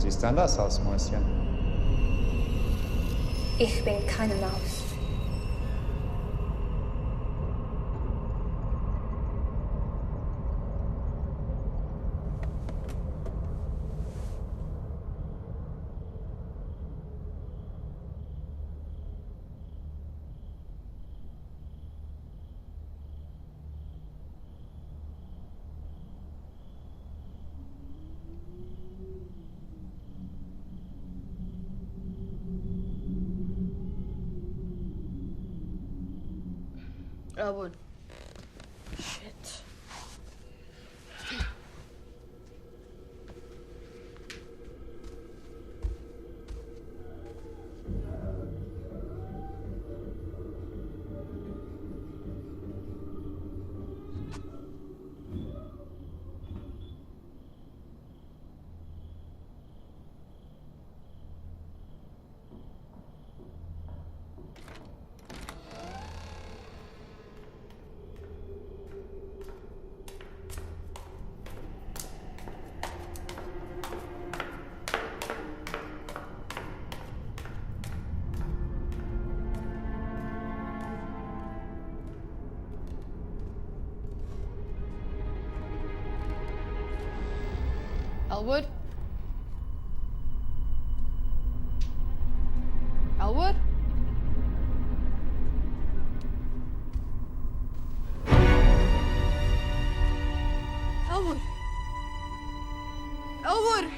Siehst anders aus, Mäuschen. Ich bin keine Maus. Elwood. Shit. Elwood? Elwood? Elwood! Elwood!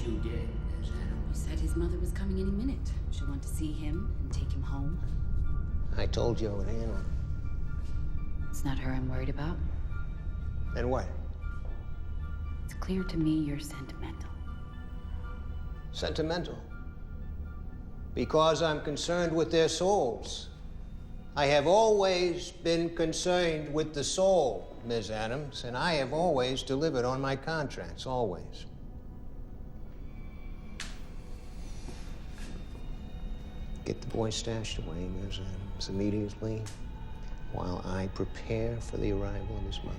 you did, Ms. Adams. You said his mother was coming any minute. She'll want to see him and take him home. I told you I would handle it. It's not her I'm worried about. Then what? It's clear to me you're sentimental. Sentimental? Because I'm concerned with their souls. I have always been concerned with the soul, Ms. Adams, and I have always delivered on my contracts, always. Get the boy stashed away, Ms. Adams, immediately, while I prepare for the arrival of his mother.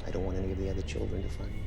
I don't want any of the other children to find him.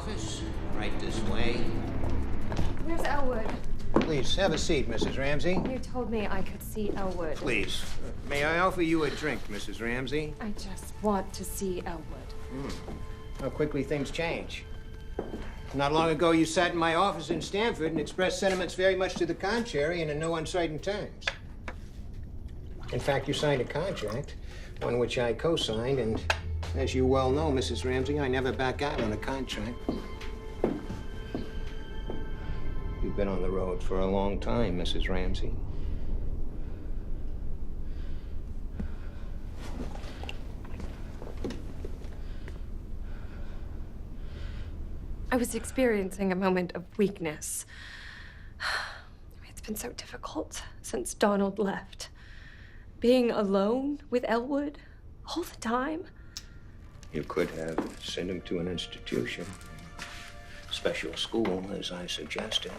office. Right this way. Where's Elwood? Please, have a seat, Mrs. Ramsey. You told me I could see Elwood. Please. May I offer you a drink, Mrs. Ramsey? I just want to see Elwood. How quickly things change. Not long ago, you sat in my office in Stanford and expressed sentiments very much to the contrary and in no uncertain terms. In fact, you signed a contract, one which I co-signed, and as you well know, Mrs. Ramsey, I never back out on a contract. You've been on the road for a long time, Mrs. Ramsey. I was experiencing a moment of weakness. It's been so difficult since Donald left. Being alone with Elwood all the time. You could have sent him to an institution, special school, as I suggested,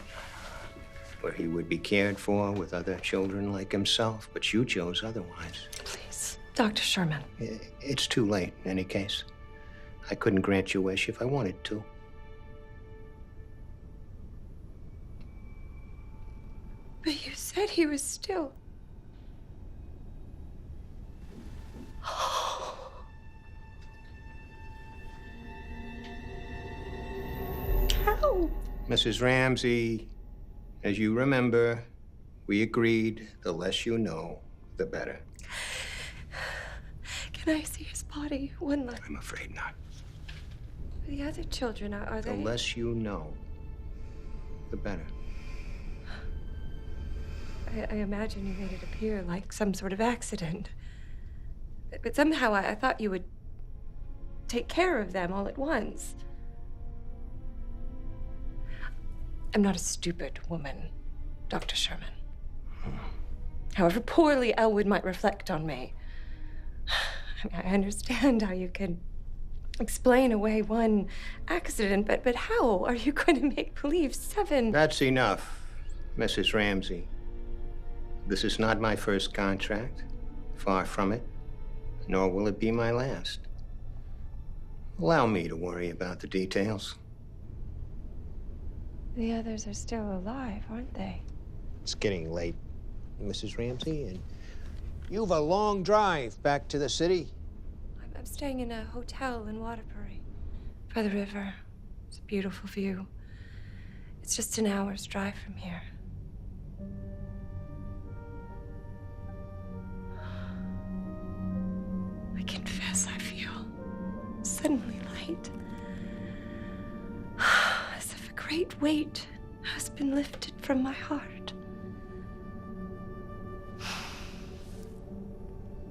where he would be cared for with other children like himself, but you chose otherwise. Please, Dr. Sherman. It's too late, in any case. I couldn't grant your wish if I wanted to. But you said he was still... How? Mrs. Ramsey, as you remember, we agreed the less you know, the better. Can I see his body one last... I'm afraid not. The other children, are The they... less you know, the better. I imagine you made it appear like some sort of accident. But somehow I thought you would take care of them all at once. I'm not a stupid woman, Dr. Sherman. However poorly Elwood might reflect on me, I understand how you can explain away one accident, but how are you going to make believe 7... That's enough, Mrs. Ramsey. This is not my first contract. Far from it. Nor will it be my last. Allow me to worry about the details. The others are still alive, aren't they? It's getting late, Mrs. Ramsey, and you've a long drive back to the city. I'm staying in a hotel in Waterbury, by the river. It's a beautiful view. It's just an hour's drive from here. I confess I feel suddenly light. As if a great weight has been lifted from my heart.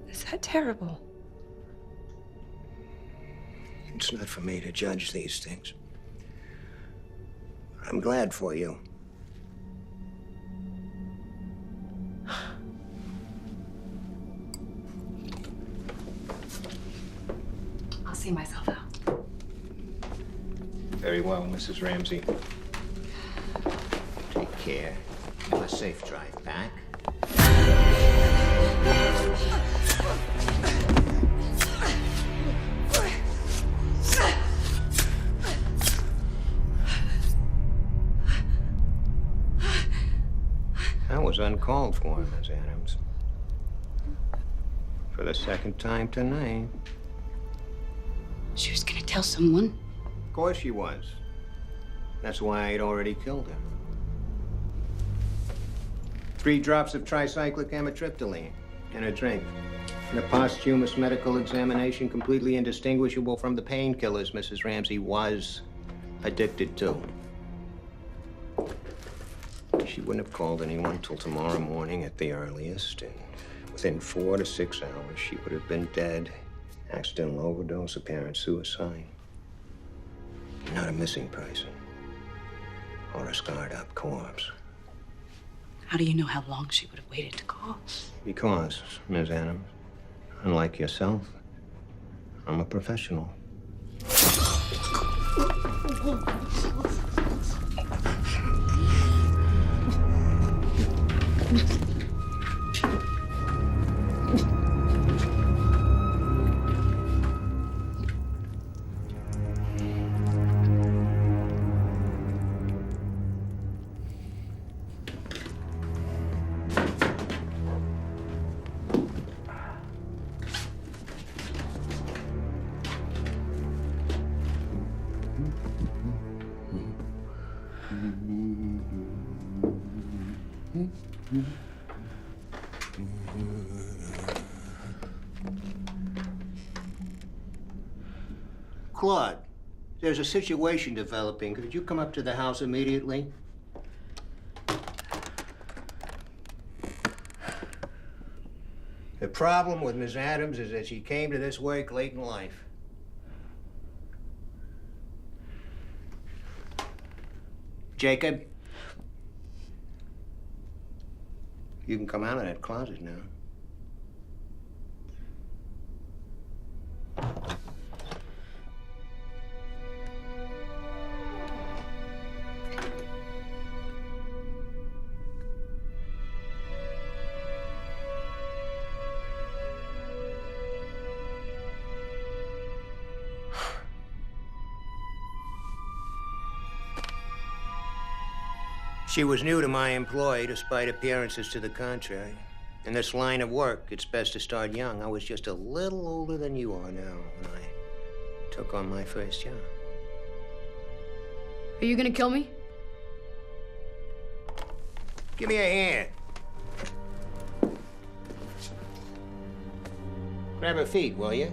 Is that terrible? It's not for me to judge these things. I'm glad for you. I'll see myself out. Very well, Mrs. Ramsey. Take care. Have a safe drive back. That was uncalled for, Miss Adams. For the second time tonight. She was gonna tell someone? Of course she was. That's why I'd already killed her. 3 drops of tricyclic amitriptyline in a drink. And a posthumous medical examination completely indistinguishable from the painkillers Mrs. Ramsey was addicted to. She wouldn't have called anyone till tomorrow morning at the earliest, and within 4 to 6 hours, she would have been dead. Accidental overdose, apparent suicide. Not a missing person. Or a scarred-up corpse. How do you know how long she would have waited to call? Because, Ms. Adams, unlike yourself, I'm a professional. Claude, there's a situation developing. Could you come up to the house immediately? The problem with Miss Adams is that she came to this work late in life. Jacob, you can come out of that closet now. She was new to my employ, despite appearances to the contrary. In this line of work, it's best to start young. I was just a little older than you are now when I took on my first job. Are you gonna kill me? Give me a hand. Grab her feet, will you?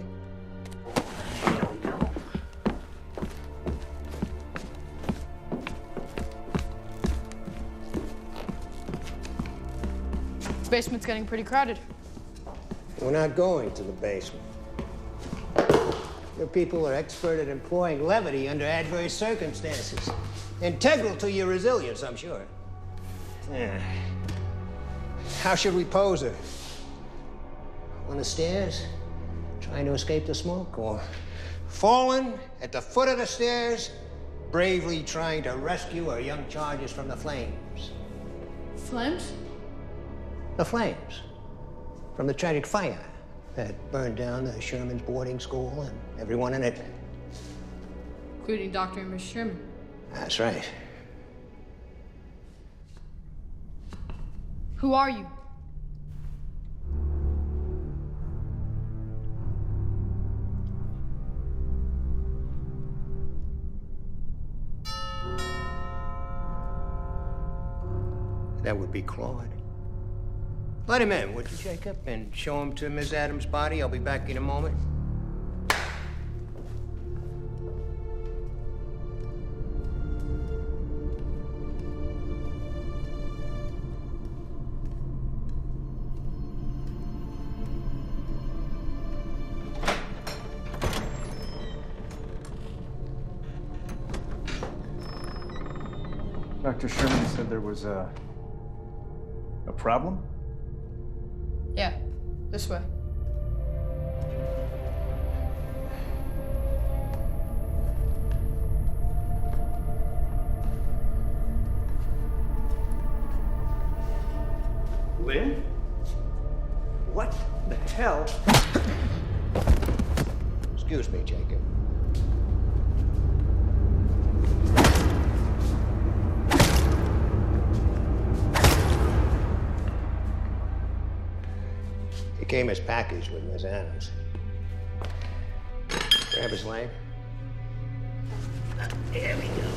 Basement's getting pretty crowded. We're not going to the basement. Your people are expert at employing levity under adverse circumstances. Integral to your resilience, I'm sure. How should we pose her? On the stairs, trying to escape the smoke, or fallen at the foot of the stairs, bravely trying to rescue our young charges from the flames? Flames? The flames from the tragic fire that burned down the Sherman's boarding school and everyone in it. Including Dr. and Miss Sherman. That's right. Who are you? That would be Claude. Let him in, would you, Jacob? And show him to Miss Adams' body. I'll be back in a moment. Dr. Sherman said there was a problem? Yeah, this way. Lynn? What the hell? Excuse me, Jacob. It came as packaged with Miss Adams. Grab his leg. There we go.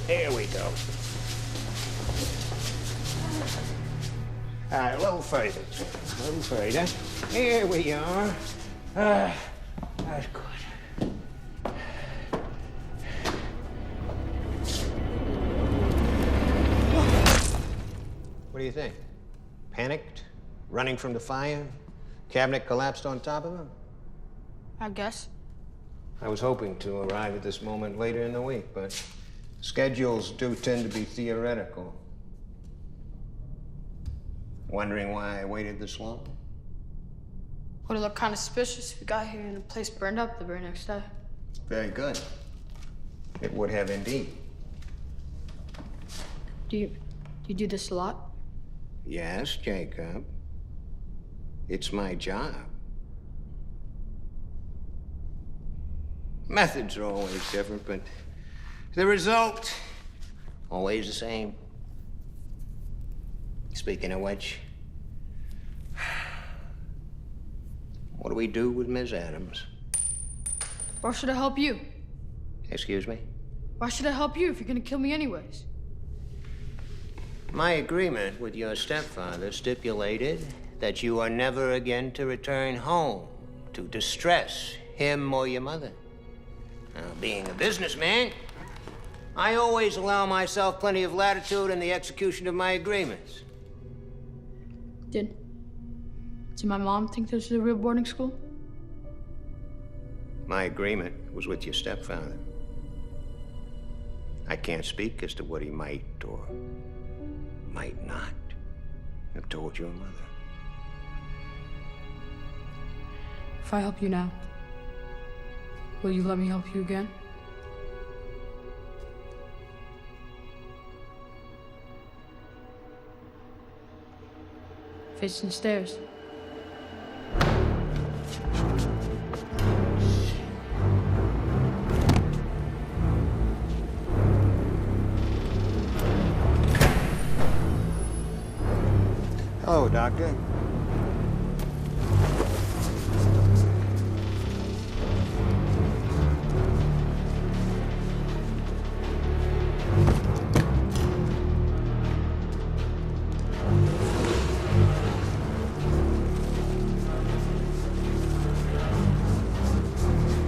There we go. All right, a little further. A little further. Here we are. That's good. What do you think? Panicked? Running from the fire? Cabinet collapsed on top of him? I guess. I was hoping to arrive at this moment later in the week, but schedules do tend to be theoretical. Wondering why I waited this long? Would it look kind of suspicious if we got here and the place burned up the very next day? Very good. It would have indeed. Do you do this a lot? Yes, Jacob. It's my job. Methods are always different, but the result, always the same. Speaking of which, what do we do with Miss Adams? Why should I help you? Excuse me? Why should I help you if you're gonna kill me anyways? My agreement with your stepfather stipulated that you are never again to return home to distress him or your mother. Now, being a businessman, I always allow myself plenty of latitude in the execution of my agreements. Did my mom think this is a real boarding school? My agreement was with your stepfather. I can't speak as to what he might or might not have told your mother. If I help you now, will you let me help you again? Facing the stairs. Hello, Doctor.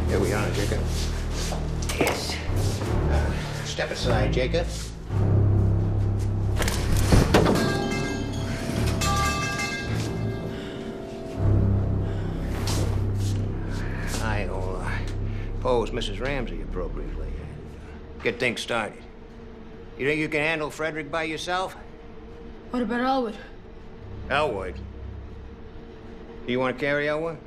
Here we are, Jacob. Yes. Step aside, Jacob. I'll pose Mrs. Ramsey appropriately and get things started. You think you can handle Frederick by yourself? What about Elwood? Elwood? Do you want to carry Elwood?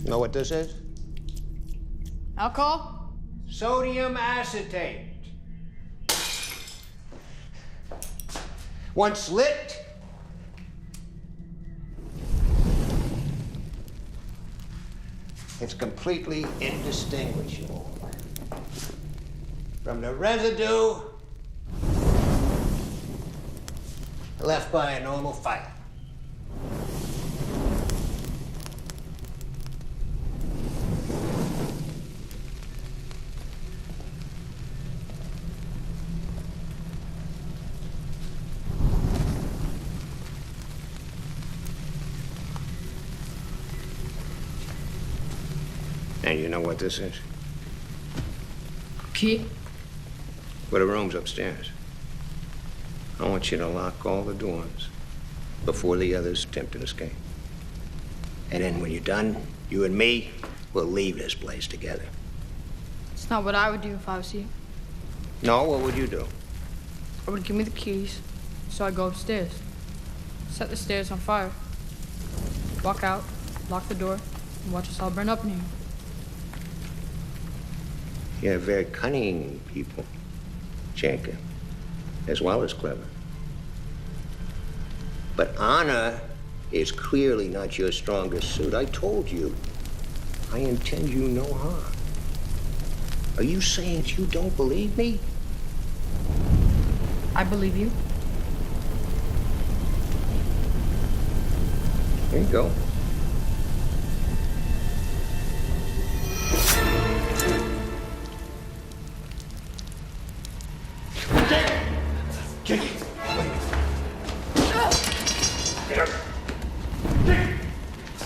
Know what this is? Alcohol? Sodium acetate. Once lit, it's completely indistinguishable from the residue left by a normal fire. And you know what this is? Key? For the rooms upstairs. I want you to lock all the doors before the others attempt an escape. And then when you're done, you and me will leave this place together. It's not what I would do if I was you. No, what would you do? I would give me the keys, so I go upstairs, set the stairs on fire, walk out, lock the door, and watch us all burn up in here. You're very cunning people, Jacob, as well as clever. But honor is clearly not your strongest suit. I told you, I intend you no harm. Are you saying you don't believe me? I believe you. There you go. Jake!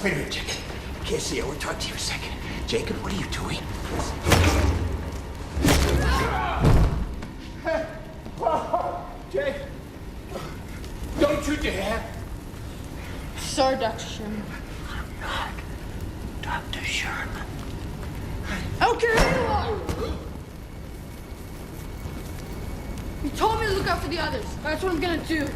Wait a minute, Jacob. Can't see you. I want to talk to you a second. Jacob, what are you doing? Jake! Don't you dare! Sorry, Dr. Sherman. I'm not Dr. Sherman. I don't care who you are! You told me to look out for the others. That's what I'm gonna do.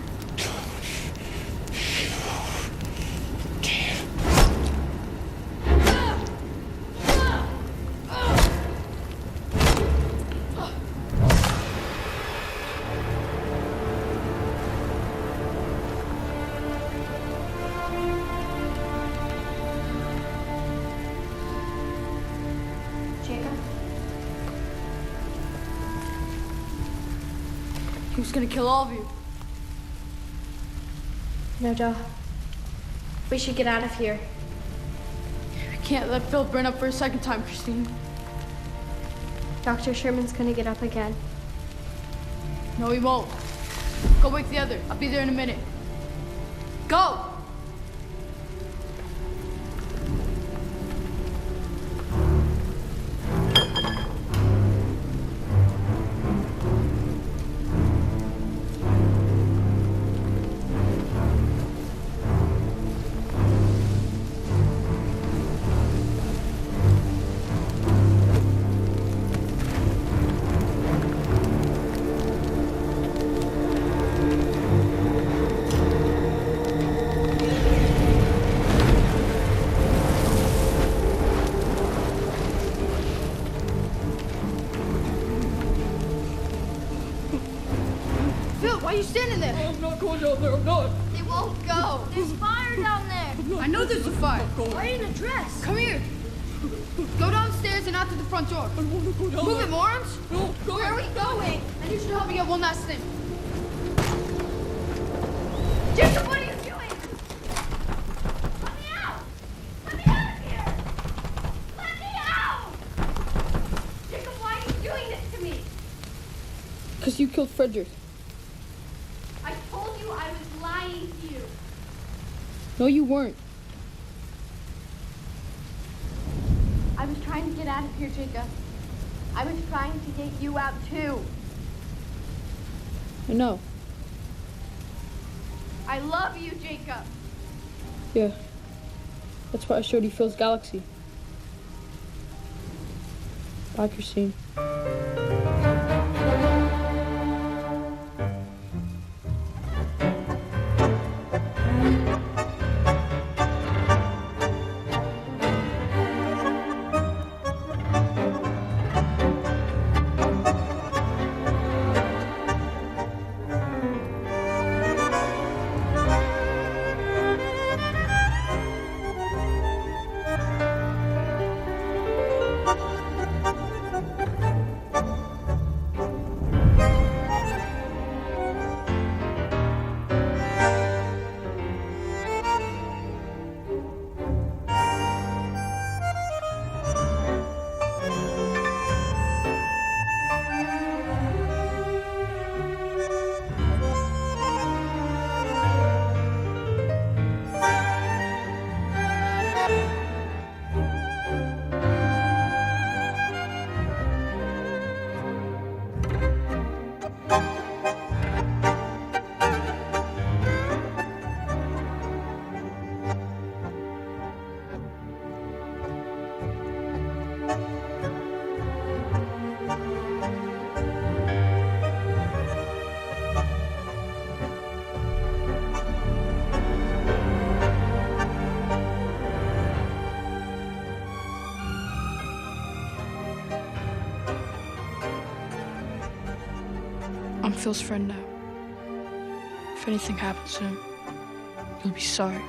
He was gonna kill all of you. No, Joe. We should get out of here. We can't let Phil burn up for a second time, Christine. Dr. Sherman's gonna get up again. No, he won't. Go wake the other. I'll be there in a minute. Go! Phil, why are you standing there? I'm not going down there, I'm not. They won't go. There's fire down there. I know there's a fire. Why are you in a dress? Come here. Go downstairs and out to the front door. I don't want to go down Move there. it, morons. No, go. Where are we going? I need you to help me get one last thing. Jacob, what are you doing? Let me out! Let me out of here! Let me out! Jacob, why are you doing this to me? Because you killed Frederick. I told you I was lying to you. No, you weren't. I was trying to get out of here, Jacob. I was trying to get you out too. I know. I love you, Jacob. Yeah. That's why I showed you Phil's galaxy. Bye, Christine. I'm Phil's friend now. If anything happens to him, you'll be sorry.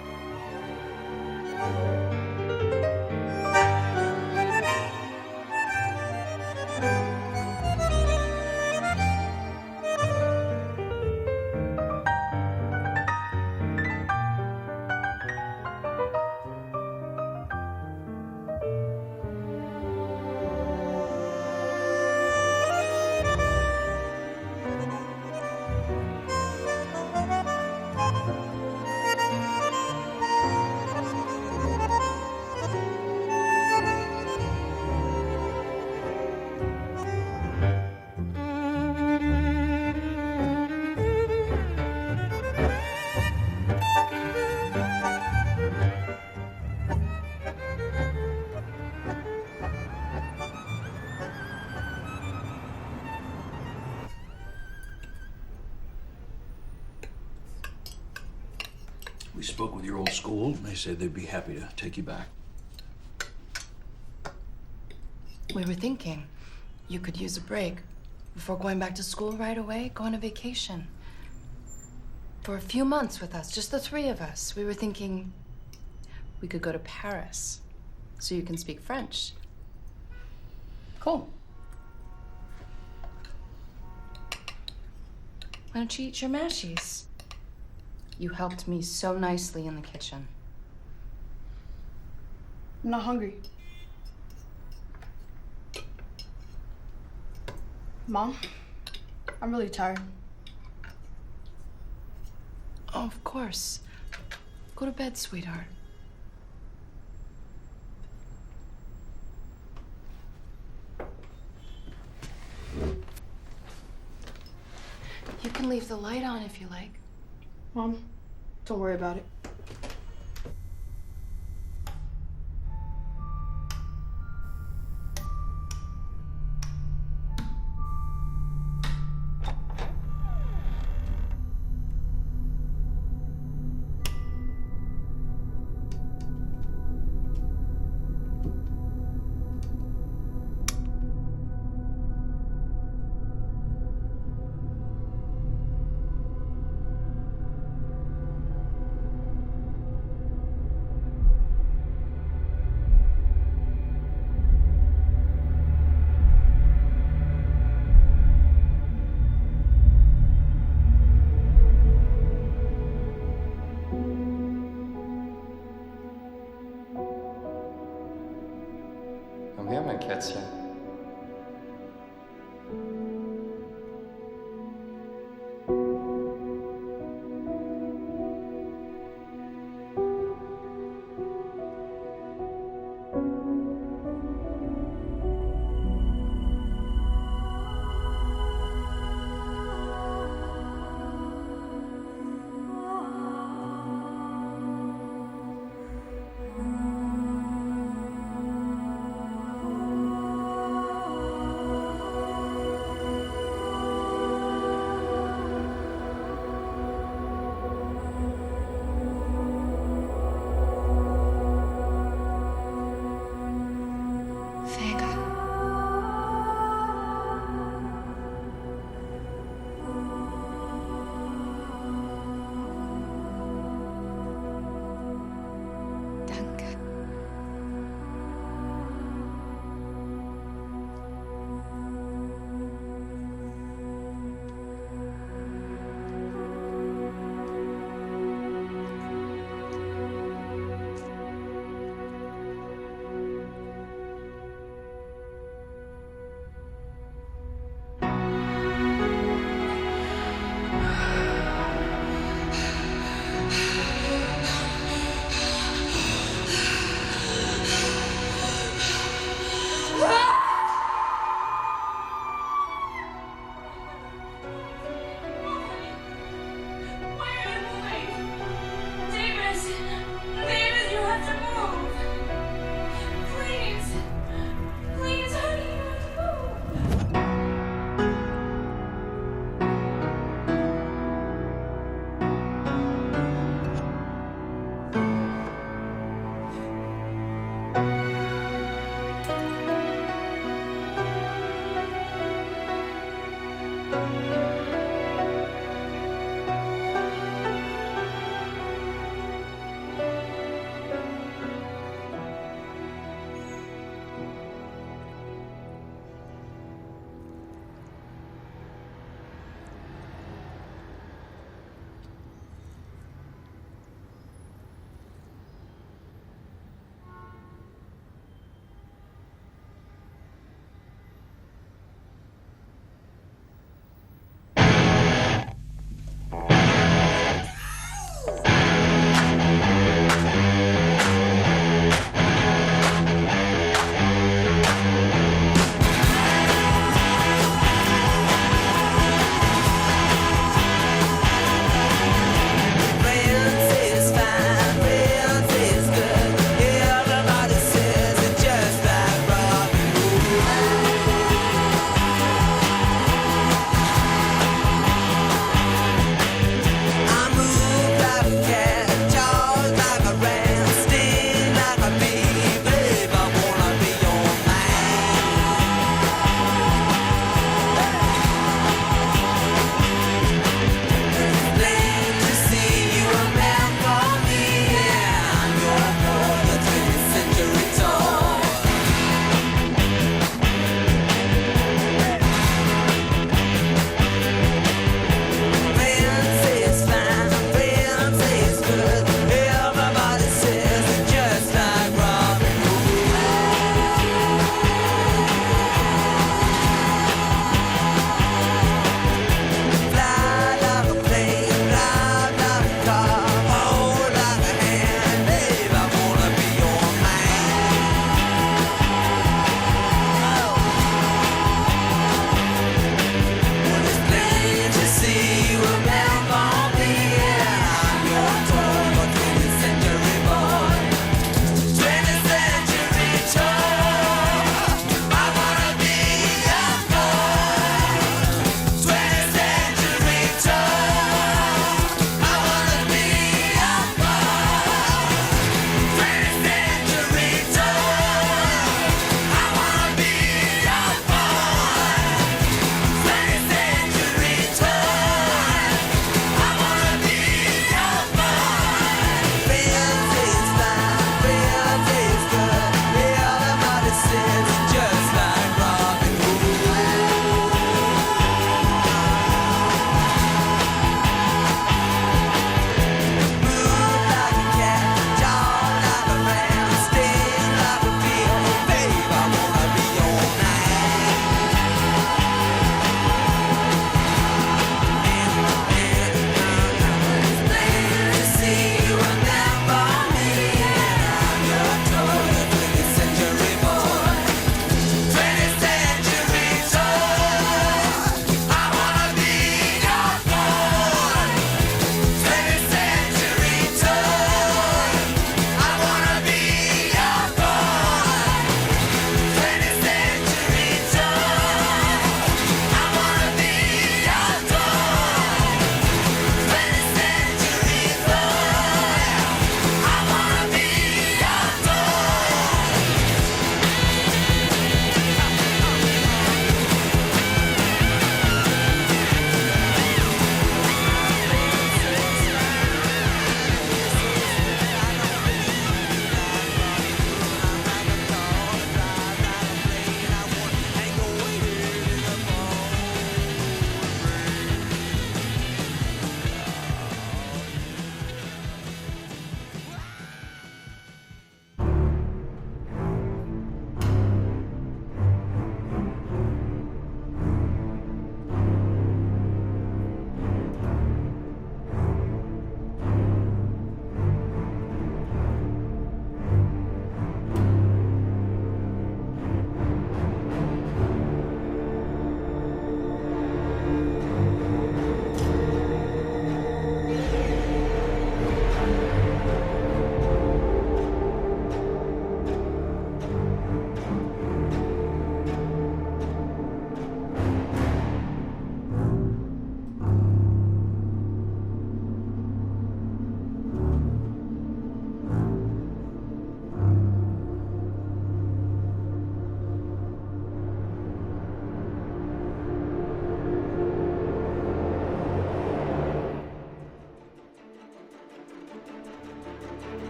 We spoke with your old school, and they said they'd be happy to take you back. We were thinking you could use a break before going back to school right away, go on a vacation. For a few months with us, just the three of us. We were thinking we could go to Paris so you can speak French. Cool. Why don't you eat your mashies? You helped me so nicely in the kitchen. I'm not hungry. Mom, I'm really tired. Oh, of course. Go to bed, sweetheart. You can leave the light on if you like. Mom, don't worry about it. Komm her, mein Kätzchen.